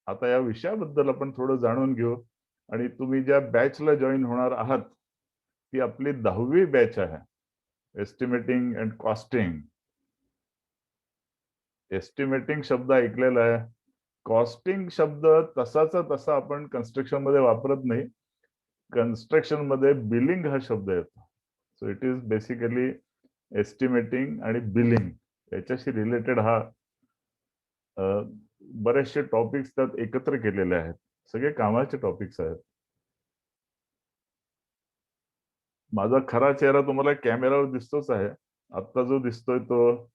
आता या विषयाबद्दल आपण थोडं जाणून घेऊ. आणि तुम्ही ज्या बॅचला जॉईन होणार आहात ती आपली 10वी बॅच आहे. Estimating and costing. एस्टिमेटिंग शब्द ऐकलेला आहे. कॉस्टिंग शब्द तसाचा तसा आपण कन्स्ट्रक्शन मध्ये वापरत नाही. कन्स्ट्रक्शन मध्ये बिलिंग हा शब्द येतो. So it is basically estimating आणि बिलिंग याच्याशी रिलेटेड हा बरेचसे टॉपिक्स त्यात एकत्र केलेले आहेत. सगळे कामाचे टॉपिक्स आहेत. माझा खरा चेहरा तुम्हाला कॅमेरावर दिसतोच आहे. आत्ता जो दिसतोय तो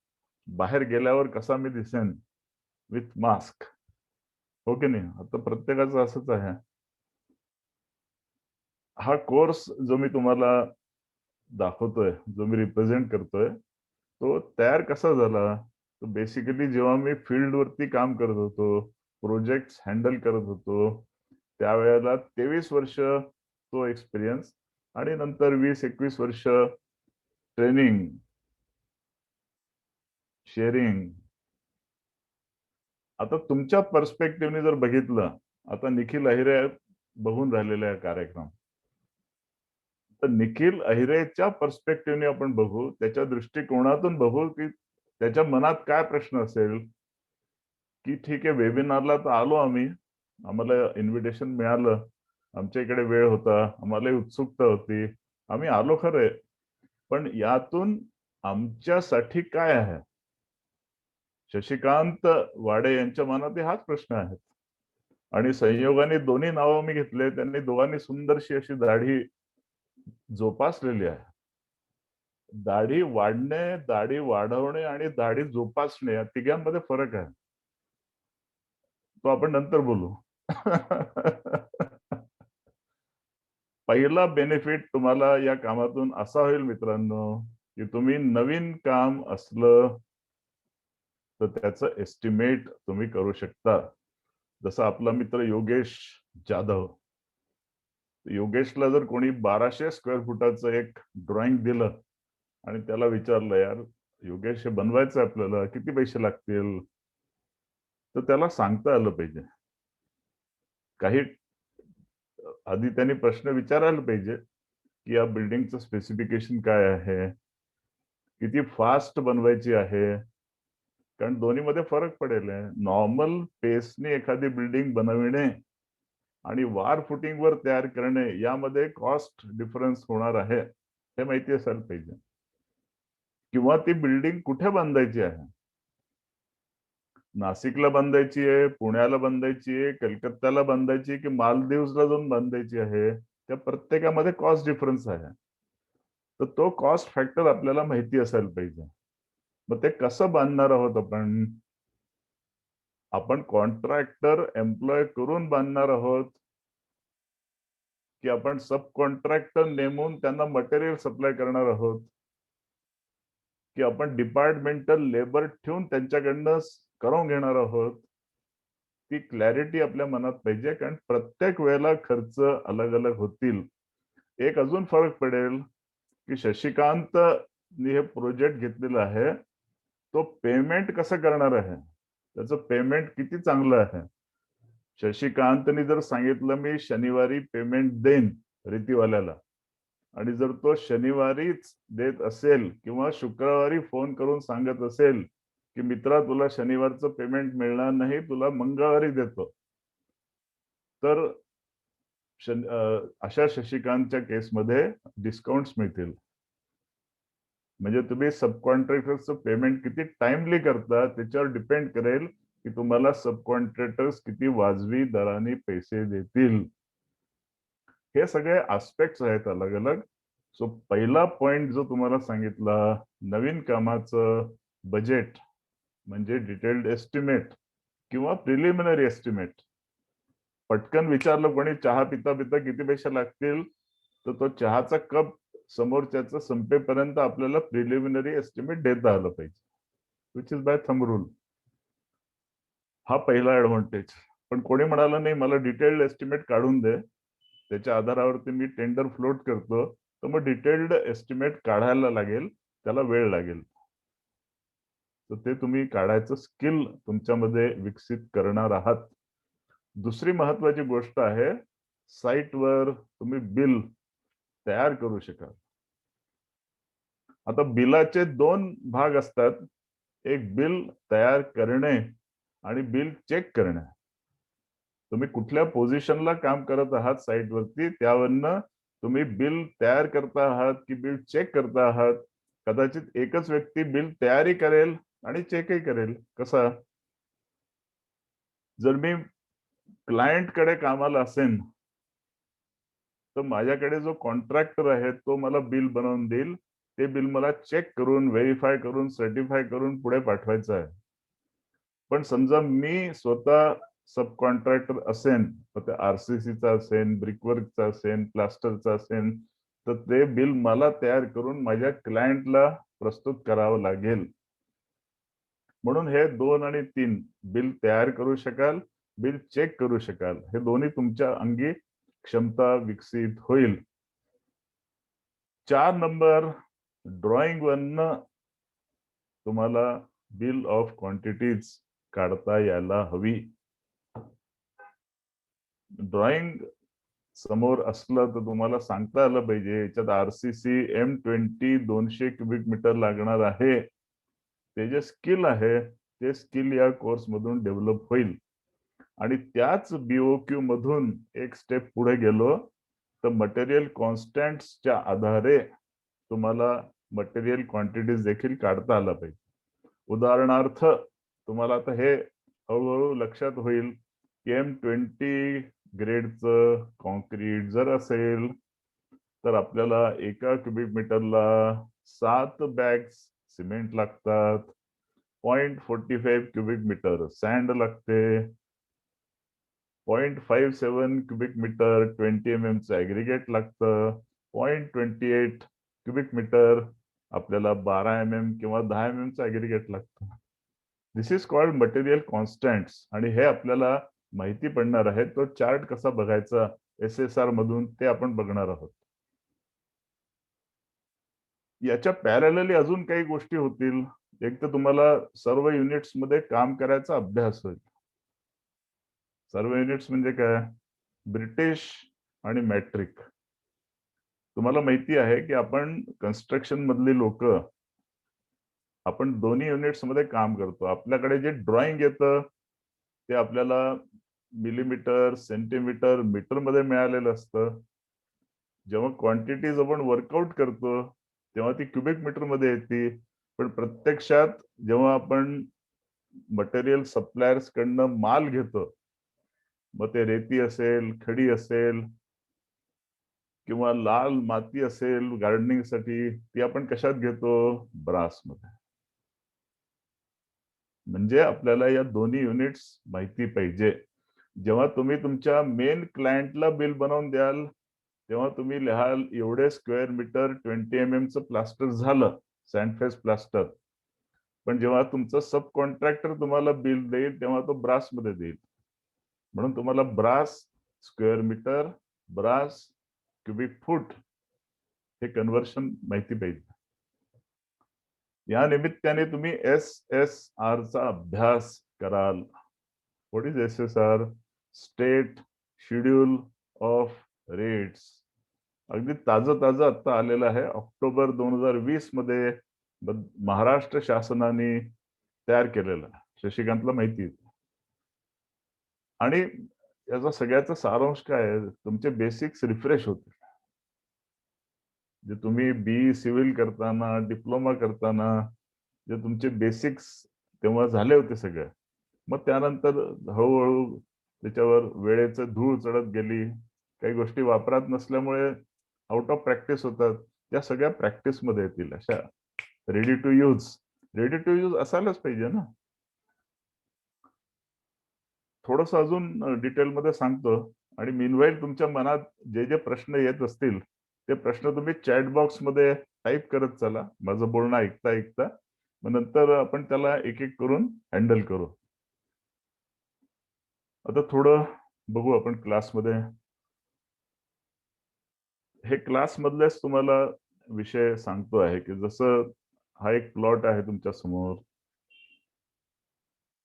बाहेर गेल्यावर कसा मी दिसेन विथ मास्क, हो की नाही? आता प्रत्येकाचं असंच आहे. हा कोर्स जो मी तुम्हाला दाखवतोय, जो मी रिप्रेझेंट करतोय, तो तयार कसा झाला? तो बेसिकली जेव्हा मी फील्डवरती काम करत होतो, प्रोजेक्ट्स हँडल करत होतो, त्यावेळेला 23 वर्ष तो एक्सपिरियन्स आणि नंतर 20-21 वर्ष ट्रेनिंग, शेअरिंग. आता तुमच्या पर्स्पेक्टिव्हने जर बघितलं, आता निखिल अहिरे बघून राहिलेला आहे कार्यक्रम. तर निखिल अहिरेच्या पर्स्पेक्टिव्हने आपण बघू, त्याच्या दृष्टिकोनातून बघू की त्याच्या मनात काय प्रश्न असेल. की ठीक आहे, वेबिनारला तर आलो आम्ही, आम्हाला इन्व्हिटेशन मिळालं, आमच्या इकडे वेळ होता, आम्हालाही उत्सुकता होती, आम्ही आलो खरंय, पण यातून आमच्यासाठी काय आहे? शशिकांत वाडे यांच्या मनात हाच प्रश्न आहे. आणि संयोगाने दोन्ही नावं मी घेतले. त्यांनी दोघांनी सुंदरशी अशी दाढी जोपासलेली आहे. दाढी वाढणे, दाढी वाढवणे आणि दाढी जोपासणे या तिघांमध्ये फरक आहे. तो आपण नंतर बोलू. पहिला बेनिफिट तुम्हाला या कामातून असा होईल मित्रांनो, की तुम्ही नवीन काम असलं तर त्याचं एस्टिमेट तुम्ही करू शकता. जसा आपला मित्र योगेश जाधव. योगेशला जर कोणी 1200 स्क्वेअर फुटाचं एक ड्रॉइंग दिलं आणि त्याला विचारलं, यार योगेश हे बनवायचं आपल्याला, किती पैसे लागतील? तर त्याला सांगता आलं पाहिजे. काही आधी त्यांनी प्रश्न विचारायला पाहिजे, की या बिल्डिंगचं स्पेसिफिकेशन काय आहे? किती फास्ट बनवायची आहे? कारण दोन्हीमध्ये फरक पडेल. नॉर्मल पेसने एखादी बिल्डिंग बनविणे आणि वार फुटिंगवर तयार करणे यामध्ये कॉस्ट डिफरन्स होणार आहे, हे माहिती असायला पाहिजे. किंवा ती बिल्डिंग कुठे बांधायची आहे? नाशिकला बांधायची आहे, पुण्याला बांधायची आहे, कलकत्त्याला बांधायची की मालदीव्सला जाऊन बांधायची आहे? त्या प्रत्येकामध्ये कॉस्ट डिफरन्स आहे. तर तो कॉस्ट फॅक्टर आपल्याला माहिती असायला पाहिजे. मग ते कसं बांधणार आहोत आपण? आपण कॉन्ट्रॅक्टर एम्प्लॉय करून बांधणार आहोत, की आपण सब कॉन्ट्रॅक्टर नेमून त्यांना मटेरियल सप्लाय करणार आहोत, की आपण डिपार्टमेंटल लेबर ठेवून त्यांच्याकडनं करून घेणार आहोत? ती क्लॅरिटी आपल्या मनात पाहिजे, कारण प्रत्येक वेळेला खर्च अलग अलग होतील. एक अजून फरक पडेल, की शशिकांत हे प्रोजेक्ट घेतलेलं आहे, तो पेमेंट कसं करणार आहे? त्याचं पेमेंट किती चांगलं आहे? शशिकांतनी जर सांगितलं मी शनिवारी पेमेंट देईन रीतीवाल्याला, आणि जर तो शनिवारीच देत असेल किंवा शुक्रवारी फोन करून सांगत असेल की मित्रा तुला शनिवारचं पेमेंट मिळणार नाही, तुला मंगळवारी देतो, तर अशा शशिकांतच्या केसमध्ये डिस्काउंट्स मिळतील. म्हणजे तुम्ही सबकॉन्ट्रॅक्टर्सचं पेमेंट किती टाइमली करता त्याच्यावर डिपेंड करेल की तुम्हाला सबकॉन्ट्रॅक्टर्स किती वाजवी दराने पैसे देतील. हे सगळे आस्पेक्ट्स आहेत अलग अलग. सो पहिला पॉइंट जो तुम्हाला सांगितला, नवीन कामाचं बजेट म्हणजे डिटेल्ड एस्टिमेट किंवा प्रिलिमिनरी एस्टिमेट. पटकन विचारलं कोणी चहा पिता पिता किती पैसे लागतील, तर तो चहाचा कप समोरच्याचं संपेपर्यंत आपल्याला प्रिलिमिनरी एस्टिमेट देता आलं पाहिजे, which is by thumb rule. हा पहिला ऍडव्हान्टेज. पण कोणी म्हणालं नाही मला डिटेल्ड एस्टिमेट काढून दे, त्याच्या आधारावरती मी टेंडर फ्लोट करतो, तर मग डिटेल्ड एस्टिमेट काढायला लागेल, त्याला वेळ लागेल. तर ते तुम्ही काढायचं स्किल तुमच्यामध्ये विकसित करणार आहात. दुसरी महत्वाची गोष्ट आहे, साईटवर तुम्ही बिल तयार करू शकाल. आता बिलाचे 2 भाग असतात. एक बिल तयार करणे आणि बिल चेक करणे. तुम्ही कुठल्या पोझिशनला काम करत आहात साईटवरती, त्यावरनं तुम्ही बिल तयार करता आहात की बिल चेक करता आहात. कदाचित एकच व्यक्ती बिल तयारी करेल आणि चेकही करेल. कसा? जर मी क्लायंटकडे कामाला असेन, तर माझ्याकडे जो कॉन्ट्रॅक्टर आहे, तो मला बिल बनवून देईल. ते बिल मला चेक करून, व्हेरिफाय करून, सर्टिफाय करून पुढे पाठवायचं आहे. पण समजा मी स्वतः सब कॉन्ट्रॅक्टर असेन, तर ते आरसीसीचा असेन, ब्रिकवर्कचा असेन, प्लास्टरचा असेन, तर ते बिल मला तयार करून माझ्या क्लायंटला प्रस्तुत करावं लागेल. म्हणून हे 2 आणि 3 बिल तयार करू शकाल, बिल चेक करू शकाल. हे दोन्ही तुमच्या अंगी क्षमता विकसित होईल. 4 नंबर ड्रॉइंगवरनं तुम्हाला बिल ऑफ क्वांटिटीज काढता यायला हवी. ड्रॉइंग समोर असलं तर तुम्हाला सांगता आलं पाहिजे, याच्यात आरसीसी M20 200 क्युबिक मीटर लागणार आहे. ते जे स्किल आहे, ते स्किल या कोर्स मधून डेव्हलप होईल. आणि त्याच बीओक्यू मधून एक स्टेप पुढे गेलो तर मटेरियल कॉन्स्टंट्सच्या आधारे तुम्हाला मटेरियल क्वांटिटीज देखील काढता आला पाहिजे. उदाहरणार्थ, तुम्हाला आता हे हळूहळू लक्षात होईल की M20 ग्रेडचं कॉन्क्रीट जर असेल, तर आपल्याला 1 क्युबिक मीटरला 7 बॅग्स सिमेंट लागतात, 0.45 क्युबिक मीटर सँड लागते, 0.57 क्युबिक मीटर 20 चं ऍग्रिगेट लागतं, 0.28 क्युबिक मीटर आपल्याला 12 किंवा 10 चं ऍग्रिगेट लागतं. दिस इज कॉल्ड मटेरियल कॉन्स्टंट्स. आणि हे आपल्याला माहिती पडणार आहे. तो चार्ट कसा बघायचा SSR मधून ते आपण बघणार आहोत. याच्या पॅरलली अजून काही गोष्टी होतील. एक तर तुम्हाला सर्व युनिट्स मध्ये काम करायचा अभ्यास होईल. सर्व युनिट्स म्हणजे काय? ब्रिटिश आणि मॅट्रिक. तुम्हाला माहिती आहे की आपण कन्स्ट्रक्शन मधली लोक, आपण दोन्ही युनिट्स मध्ये काम करतो. आपल्याकडे जे ड्रॉइंग येतं ते आपल्याला मिलीमीटर, सेंटीमीटर, मीटर मध्ये मिळालेलं असतं. जेव्हा क्वांटिटीज आपण वर्कआउट करतो तेव्हा ती क्युबिक मीटर मध्ये येते. पण प्रत्यक्षात जेव्हा आपण मटेरियल सप्लायर्स कडनं माल घेतो, मग ते रेती असेल, खडी असेल किंवा लाल माती असेल गार्डनिंगसाठी, ती आपण कशात घेतो? ब्रासमध्ये. म्हणजे आपल्याला या दोन्ही युनिट्स माहिती पाहिजे. जेव्हा तुम्ही तुमच्या मेन क्लायंटला बिल बनवून द्याल, तेव्हा तुम्ही लिहाल एवढे स्क्वेअर मीटर 20 चं प्लास्टर झालं, सँडफेस प्लास्टर. पण जेव्हा तुमचा सब कॉन्ट्रॅक्टर तुम्हाला बिल देईल, तेव्हा तो ब्रासमध्ये देईल. म्हणून तुम्हाला brass square metre, brass cubic foot हे कन्व्हर्शन माहिती पाहिजे. या निमित्ताने तुम्ही SSR चा अभ्यास कराल. What is SSR? State schedule of rates. अगदी ताजं आता आलेलं आहे. ऑक्टोबर 2020 मध्ये महाराष्ट्र शासनाने तयार केलेलं आहे. शशिकांतला माहिती आहे. आणि याचा सगळ्याचा सारांश काय आहे? तुमचे बेसिक्स रिफ्रेश होतील. जे तुम्ही BE सिव्हिल करताना, डिप्लोमा करताना जे तुमचे बेसिक्स तेव्हा झाले होते सगळे, मग त्यानंतर हळूहळू त्याच्यावर वेळेचं धूळ चढत गेली. काही गोष्टी वापरात नसल्यामुळे आउट ऑफ प्रॅक्टिस होतात. त्या सगळ्या प्रॅक्टिसमध्ये येतील. अशा ready to use. Ready to use असायलाच पाहिजे ना. थोडंसं अजून डिटेलमध्ये सांगतो. आणि मीनवाईल तुमच्या मनात जे जे प्रश्न येत असतील, ते प्रश्न तुम्ही चॅट बॉक्समध्ये टाईप करत चला. माझं बोलणं ऐकता ऐकता. मग नंतर आपण त्याला एक एक करून हँडल करू. आता थोडं बघू आपण क्लासमध्ये. हे क्लासमधलेच तुम्हाला विषय सांगतो आहे की जसं हा एक प्लॉट आहे तुमच्या समोर.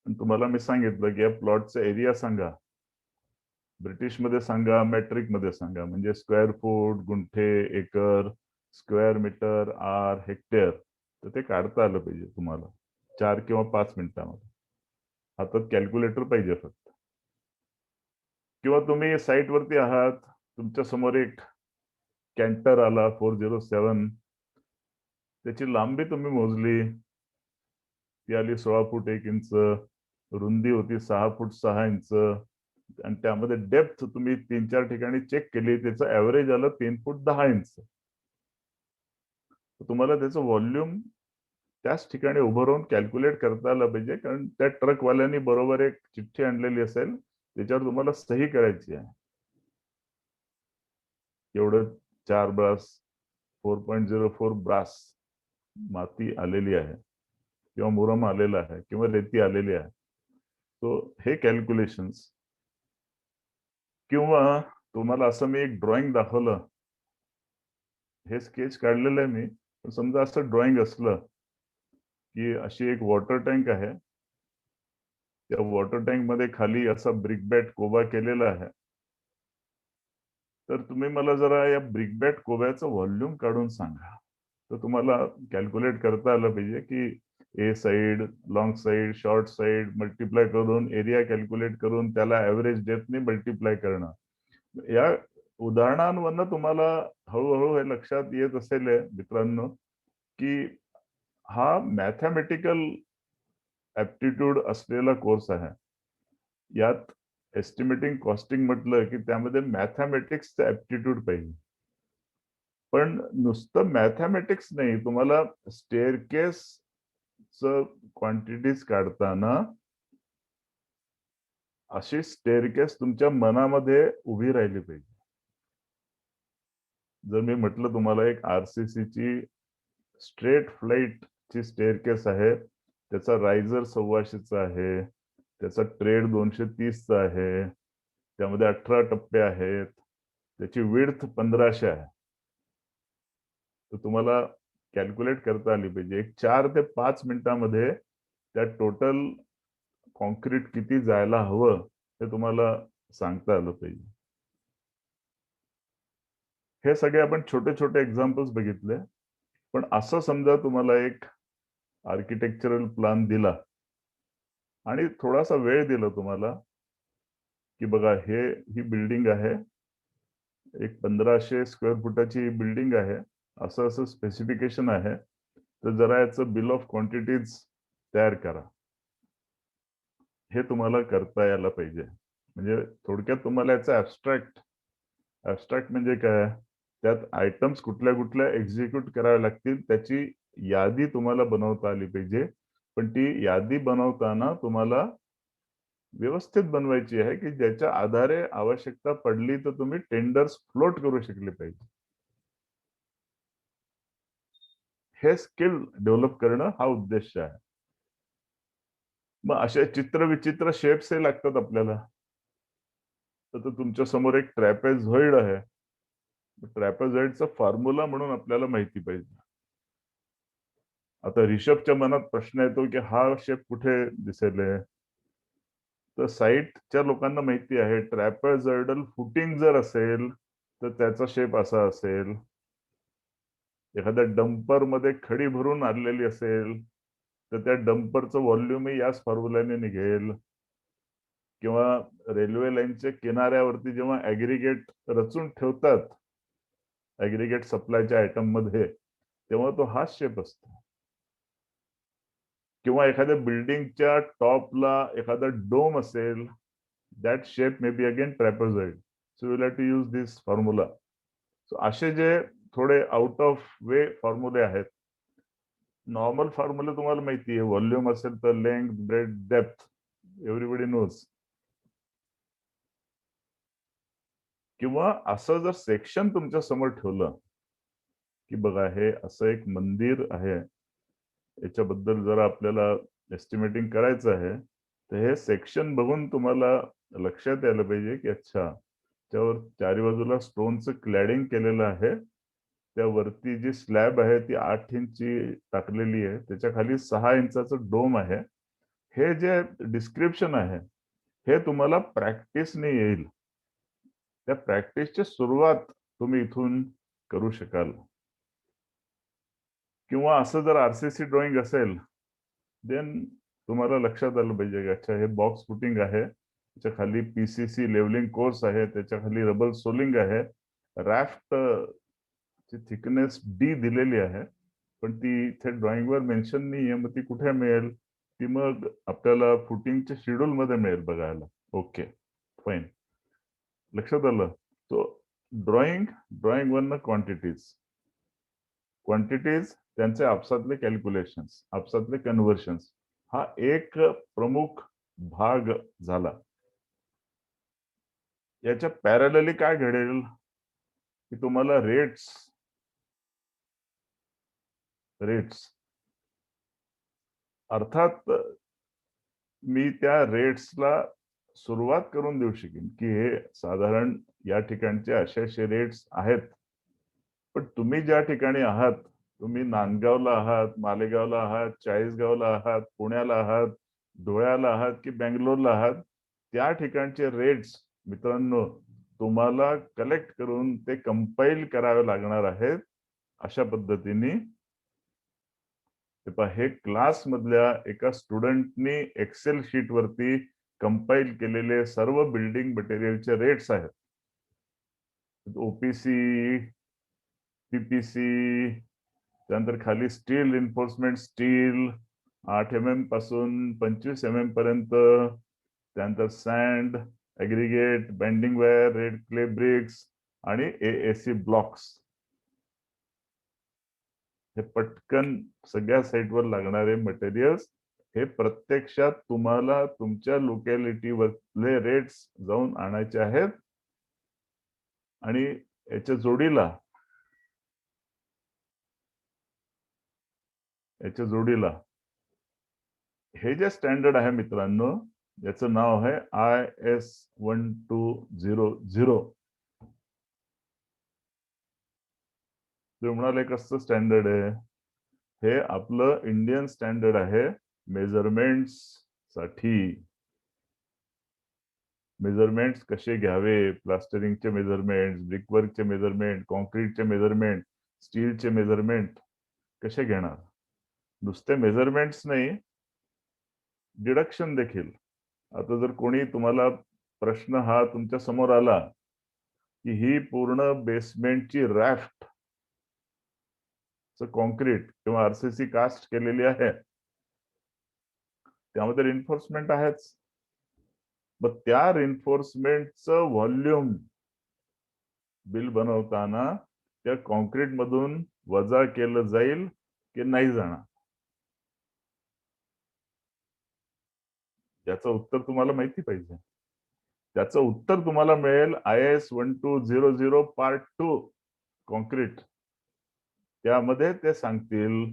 तुम्हाला मी सांगितलं की या प्लॉटचा एरिया सांगा. ब्रिटिशमध्ये सांगा, मेट्रिकमध्ये सांगा, म्हणजे स्क्वेअर फूट, गुंठे, acre, square metre, are, hectare, तर ते काढता आलं पाहिजे तुम्हाला 4 किंवा 5 मिनिटांमध्ये. हातात कॅल्क्युलेटर पाहिजे फक्त. किंवा तुम्ही साईटवरती आहात, तुमच्या समोर एक कॅन्टर आला 407, त्याची लांबी तुम्ही मोजली, ती आली 16 फूट 1 इंच, रुंदी होती 6 फूट 6 इंच, आणि त्यामध्ये डेप्थ तुम्ही 3-4 ठिकाणी चेक केली, त्याचं ऍव्हरेज आलं 3 फूट 10 इंच. तुम्हाला त्याचं व्हॉल्यूम त्याच ठिकाणी उभं राहून कॅल्क्युलेट करता आलं पाहिजे, कारण त्या ट्रकवाल्यांनी बरोबर एक चिठ्ठी आणलेली असेल, त्याच्यावर तुम्हाला सही करायची आहे. एवढं 4 ब्रास 4.04 ब्रास माती आलेली आहे, किंवा मुरम आलेला आहे, किंवा रेती आलेली आहे. तो हे कॅल्क्युलेशन्स. किंवा तुम्हाला असं मी एक ड्रॉइंग दाखवलं, हे स्केच काढलेलं आहे मी, पण समजा असं ड्रॉइंग असलं की अशी एक वॉटर टँक आहे, त्या वॉटर टँक मध्ये खाली असा ब्रिकबॅट कोबा केलेला आहे, तर तुम्ही मला जरा या ब्रिकबॅट कोब्याचं व्हॉल्यूम काढून सांगा. तर तुम्हाला कॅल्क्युलेट करता आलं पाहिजे की a side, long side, short side multiply करून, एरिया कॅल्क्युलेट करून, त्याला ऍव्हरेज डेप्थने मल्टिप्लाय करणं. या उदाहरणांवरनं तुम्हाला हळूहळू हे लक्षात येत असेल मित्रांनो, की हा मॅथमॅटिकल ऍप्टिट्यूड असलेला कोर्स आहे. यात एस्टिमेटिंग कॉस्टिंग म्हटलं की त्यामध्ये मॅथमॅटिक्सचं ऍप्टिट्यूड पाहिजे. पण नुसतं मॅथमॅटिक्स नाही, तुम्हाला स्टेअरकेस क्वांटिटीज काढताना अशी स्टेअरकेस तुमच्या मनामध्ये उभी राहिली पाहिजे. जर मी म्हटलं तुम्हाला एक आरसीसीची स्ट्रेट फ्लाइट ची स्टेअरकेस आहे, त्याचा रायझर 1,200चा आहे, त्याचा ट्रेड 230चा आहे, त्यामध्ये 18 टप्पे आहेत, त्याची विड्थ 1500 आहे, तर तुम्हाला कॅल्क्युलेट करता आली पाहिजे. एक 4 ते 5 मिनिटांमध्ये त्या टोटल कॉन्क्रीट किती जायला हवं हे तुम्हाला सांगता आलं पाहिजे. हे सगळे आपण छोटे छोटे एक्झाम्पल्स बघितले. पण असं समजा तुम्हाला एक आर्किटेक्चरल प्लॅन दिला आणि थोडासा वेळ दिला तुम्हाला, की बघा ही बिल्डिंग आहे, एक 1500 स्क्वेअर फुटाची बिल्डिंग आहे, असं असं स्पेसिफिकेशन आहे, तर जरा याचं बिल ऑफ क्वांटिटीज तयार करा. हे तुम्हाला करता यायला पाहिजे. म्हणजे थोडक्यात तुम्हाला याचं ऍब्स्ट्रॅक्ट म्हणजे काय, त्यात आयटम्स कुठल्या कुठल्या एक्झिक्यूट कराव्या लागतील त्याची यादी तुम्हाला बनवता आली पाहिजे. पण ती यादी बनवताना तुम्हाला व्यवस्थित बनवायची आहे, की ज्याच्या आधारे आवश्यकता पडली तर तुम्ही टेंडर्स फ्लोट करू शकले पाहिजे. हे स्किल डेव्हलप करणं हा उद्देश आहे. मग असे चित्रविचित्र शेप्स हे लागतात आपल्याला. तर तुमच्या समोर एक ट्रॅपेझॉइड आहे. ट्रॅपेझॉइडचा फॉर्म्युला म्हणून आपल्याला माहिती पाहिजे. आता रिषभच्या मनात प्रश्न येतो की हा शेप कुठे दिसेल? तर साईटच्या लोकांना माहिती आहे, ट्रॅपेझॉइडल फुटिंग जर असेल तर त्याचा शेप असा असेल. एखाद्या डंपर मध्ये खडी भरून आणलेली असेल तर त्या डंपरचं व्हॉल्यूमही याच फॉर्म्युल्याने निघेल. किंवा रेल्वे लाईनच्या किनाऱ्यावरती जेव्हा ऍग्रिगेट रचून ठेवतात ऍग्रिगेट सप्लायच्या आयटम मध्ये, तेव्हा तो हाच शेप असतो. किंवा एखाद्या बिल्डिंगच्या टॉपला एखादा डोम असेल, that shape may be again trapezoid. So will have to use this formula. So असे जे थोडे आउट ऑफ वे फॉर्म्युले आहेत. नॉर्मल फॉर्म्युला तुम्हाला माहिती आहे, व्हॉल्यूम असेल तर length, breadth, depth, everybody knows. किंवा असं जर सेक्शन तुमच्या समोर ठेवलं की बघा हे असं एक मंदिर आहे, याच्याबद्दल जर आपल्याला एस्टिमेटिंग करायचं आहे, तर हे सेक्शन बघून तुम्हाला लक्षात यायला पाहिजे की अच्छा, त्यावर चारी बाजूला स्टोनचं क्लॅडिंग केलेलं आहे, त्यावरती जी स्लॅब आहे ती 8 इंची टाकलेली आहे, त्याच्या खाली 6 इंचाचं डोम आहे. हे जे डिस्क्रिप्शन आहे हे तुम्हाला प्रॅक्टिसने येईल. त्या प्रॅक्टिसची सुरुवात तुम्ही इथून करू शकाल. किंवा असं जर आरसीसी ड्रॉइंग असेल, देन तुम्हाला लक्षात आलं पाहिजे की अच्छा हे बॉक्स फुटिंग आहे, त्याच्या खाली पीसीसी लेवलिंग कोर्स आहे, त्याच्या खाली रबर सोलिंग आहे, रॅफ्ट ची थिकनेस डी दिलेली आहे, पण ती इथे ड्रॉइंगवर मेन्शन नाहीये. मग ती कुठे मिळेल? ती मग आपल्याला फुटिंगच्या शेड्यूल मध्ये मिळेल बघायला. Okay, fine. लक्षात आलं? तो ड्रॉइंग वरनं क्वांटिटीज त्यांचे आपसातले कॅल्क्युलेशन्स, आपसातले कन्व्हर्शन्स, हा एक प्रमुख भाग झाला. याच्या पॅरलली काय घडेल की तुम्हाला रेट्स अर्थात मी त्या रेट्सला सुरुवात करून देऊ शकेन की हे साधारण या ठिकाणचे असे रेट्स आहेत. पण तुम्ही ज्या ठिकाणी आहात, तुम्ही नांदगावला आहात, मालेगावला आहात, चाळीसगावला आहात, पुण्याला आहात, धुळ्याला आहात की बेंगलोरला आहात, त्या ठिकाणचे रेट्स मित्रांनो तुम्हाला कलेक्ट करून ते कंपाईल करावे लागणार आहेत. अशा पद्धतीने हे क्लास मधल्या एका स्टुडंटनी एक्सेल शीट वरती कंपाईल केलेले सर्व बिल्डिंग मटेरियलचे रेट्स आहेत. ओपीसी, पीपीसी, त्यानंतर खाली स्टील रिन्फोर्समेंट स्टील 8 mm पासून 25 mm पर्यंत, त्यानंतर sand, aggregate, binding wire, red clay bricks आणि एएसी ब्लॉक्स. हे पटकन सगळ्या साईटवर लागणारे मटेरियल्स हे प्रत्यक्षात तुम्हाला तुमच्या लोकॅलिटीवरले रेट्स जाऊन आणायचे आहेत. आणि याच्या जोडीला हे जे स्टँडर्ड आहे मित्रांनो, याचं नाव आहे IS 1200. ते म्हणाले कसं स्टँडर्ड आहे? हे आपलं इंडियन स्टँडर्ड आहे मेजरमेंट्स साठी. मेजरमेंट्स कसे घ्यावे, प्लास्टरिंगचे मेजरमेंट, ब्रिकवर्कचे मेजरमेंट, कॉन्क्रीटचे मेजरमेंट, स्टीलचे मेजरमेंट कसे घेणार? नुसते मेजरमेंट्स नाही, डिडक्शन देखील. आता जर कोणी तुम्हाला प्रश्न हा तुमच्या समोर आला की ही पूर्ण बेसमेंटची रॅफ्ट कॉन्क्रीट किंवा आरसीसी कास्ट केलेली आहे, त्यामध्ये रिन्फोर्समेंट आहेच. मग त्या रिन्फोर्समेंटचं व्हॉल्यूम बिल बनवताना त्या कॉन्क्रीट मधून वजा केलं जाईल की नाही जाणार? याचं उत्तर तुम्हाला माहिती पाहिजे. त्याचं उत्तर तुम्हाला मिळेल IS 1200 पार्ट 2 कॉन्क्रीट. त्यामध्ये ते सांगतील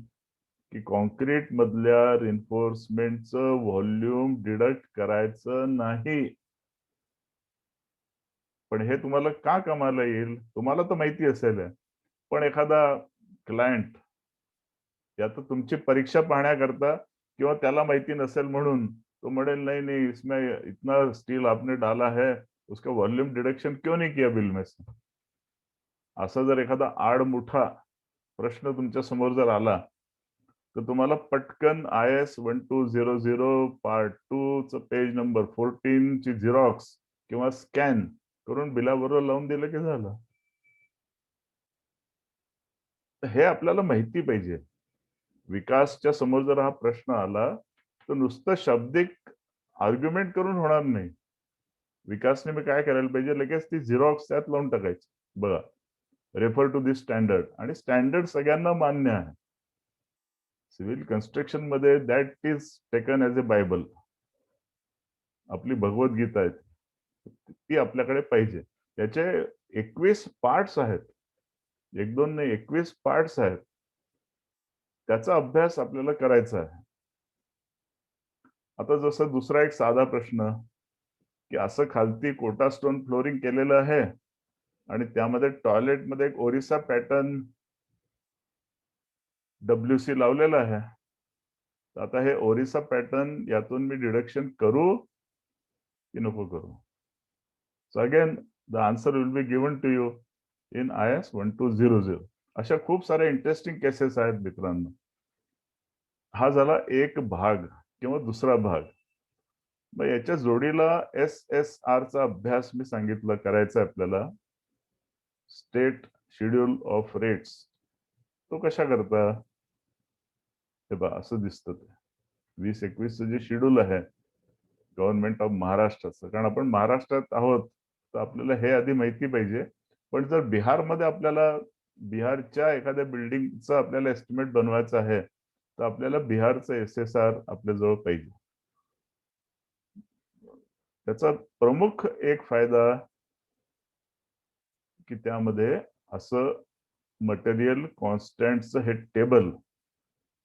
की कॉन्क्रीट मधल्या रिन्फोर्समेंटचं व्हॉल्यूम डिडक्ट करायचं नाही. पण हे तुम्हाला का कामाला येईल? तुम्हाला तर माहिती असेल, पण एखादा क्लायंट या तर तुमची परीक्षा पाहण्याकरता किंवा त्याला माहिती नसेल म्हणून तो म्हणेल नहीं नहीं इसमें इतना स्टील आपने डाला है, उसका वॉल्यूम डिडक्शन क्यों नहीं किया बिल में से? असा जर एखादा आडमुठा प्रश्न तुमच्या समोर जर आला तर तुम्हाला पटकन IS 1200 पार्ट 2 च पेज नंबर 14 ची झेरॉक्स किंवा स्कॅन करून बिलाबरोबर लावून दिलं की झालं. हे आपल्याला माहिती पाहिजे. विकासच्या समोर जर हा प्रश्न आला तर नुसतं शाब्दिक आर्ग्युमेंट करून होणार नाही. विकासने मी काय करायला पाहिजे, लगेच ती झेरॉक्स त्यात लावून टाकायची. बघा, रेफर टू दिस स्टँडर्ड. आणि स्टँडर्ड सगळ्यांना मान्य आहे. सिव्हिल कन्स्ट्रक्शन मध्ये that is taken as a Bible. आपली भगवद्गीता आहे, ती आपल्याकडे पाहिजे. त्याचे 21 पार्ट्स आहेत, 1-2 नाही, 21 पार्ट्स आहेत. त्याचा अभ्यास आपल्याला करायचा आहे. आता जसं दुसरा एक साधा प्रश्न की असं खालती कोटा स्टोन फ्लोरिंग केलेलं आहे आणि त्यामध्ये टॉयलेटमध्ये एक ओरिसा पॅटर्न WC लावलेला आहे. आता हे ओरिसा पॅटर्न यातून मी डिडक्शन करू की नको करू? So again the answer will be given to you in IS 1200. अशा खूप साऱ्या इंटरेस्टिंग केसेस आहेत मित्रांनो. हा झाला एक भाग किंवा दुसरा भाग. मग याच्या जोडीला SSR चा अभ्यास मी सांगितलं करायचा आपल्याला. State schedule of rates. तो कशा करता? हे बघा असं दिसतं ते 2021 जे शेड्यूल आहे गव्हर्नमेंट ऑफ महाराष्ट्राचं. कारण आपण महाराष्ट्रात आहोत तर आपल्याला हे आधी माहिती पाहिजे. पण जर बिहारमध्ये आपल्याला बिहारच्या एखाद्या बिल्डिंगचा आपल्याला एस्टिमेट बनवायचा आहे तर आपल्याला बिहारचं SSR आपल्याजवळ पाहिजे. त्याचा प्रमुख एक फायदा की त्यामध्ये असं मटेरियल कॉन्स्टंटचं हे टेबल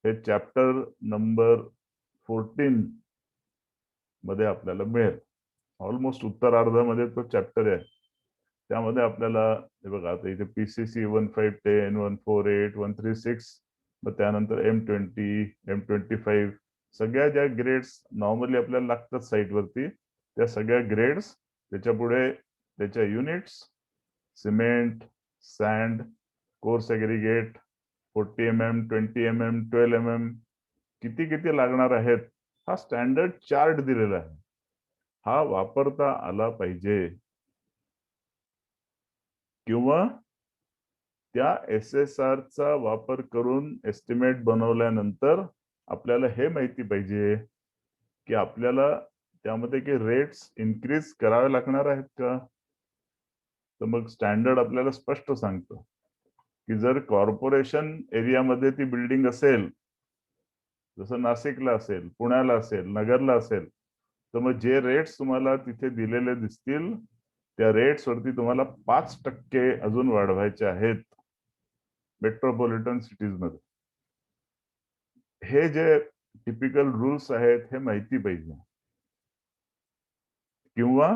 हे चॅप्टर नंबर 14 मध्ये आपल्याला मिळेल. ऑलमोस्ट उत्तरार्धामध्ये तो चॅप्टर आहे. त्यामध्ये आपल्याला हे बघा आता इथे PCC 1510 148 136 मग त्यानंतर M20 M25 सगळ्या ज्या ग्रेड्स नॉर्मली आपल्याला लागतात साईटवरती त्या सगळ्या ग्रेड्स, त्याच्या पुढे त्याच्या units, cement, sand, coarse aggregate, 40 mm 20 mm 12 mm किती किती लागणार आहेत हा स्टँडर्ड चार्ट दिलेला आहे. हा वापरता आला पाहिजे. किंवा त्या SSR चा वापर करून एस्टिमेट बनवल्यानंतर आपल्याला हे माहिती पाहिजे की आपल्याला त्यामध्ये की रेट्स इन्क्रीज करावे लागणार आहेत का. तर मग स्टँडर्ड आपल्याला स्पष्ट सांगतं की जर कॉर्पोरेशन एरियामध्ये ती बिल्डिंग असेल, जसं नाशिकला असेल, पुण्याला असेल, नगरला असेल, तर मग जे रेट्स तुम्हाला तिथे दिलेले दिसतील त्या रेट्स वरती तुम्हाला 5% अजून वाढवायचे आहेत मेट्रोपॉलिटन सिटीज मध्ये. हे जे टिपिकल रूल्स आहेत हे माहिती पाहिजे. किंवा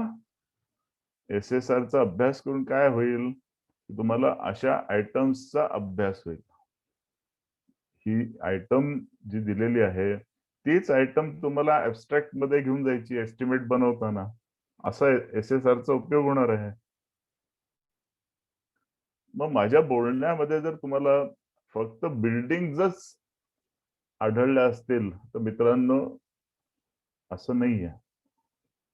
SSR चा अभ्यास करून काय होईल, तुम्हाला अशा आयटम्सचा अभ्यास होईल. ही आयटम जी दिलेली आहे तीच आयटम तुम्हाला ऍब्स्ट्रॅक्ट मध्ये घेऊन जायची एस्टिमेट बनवताना. असा SSR चा उपयोग होणार आहे. मग माझ्या बोलण्यामध्ये जर तुम्हाला फक्त बिल्डिंगच आढळल्या असतील तर मित्रांनो असं नाहीये.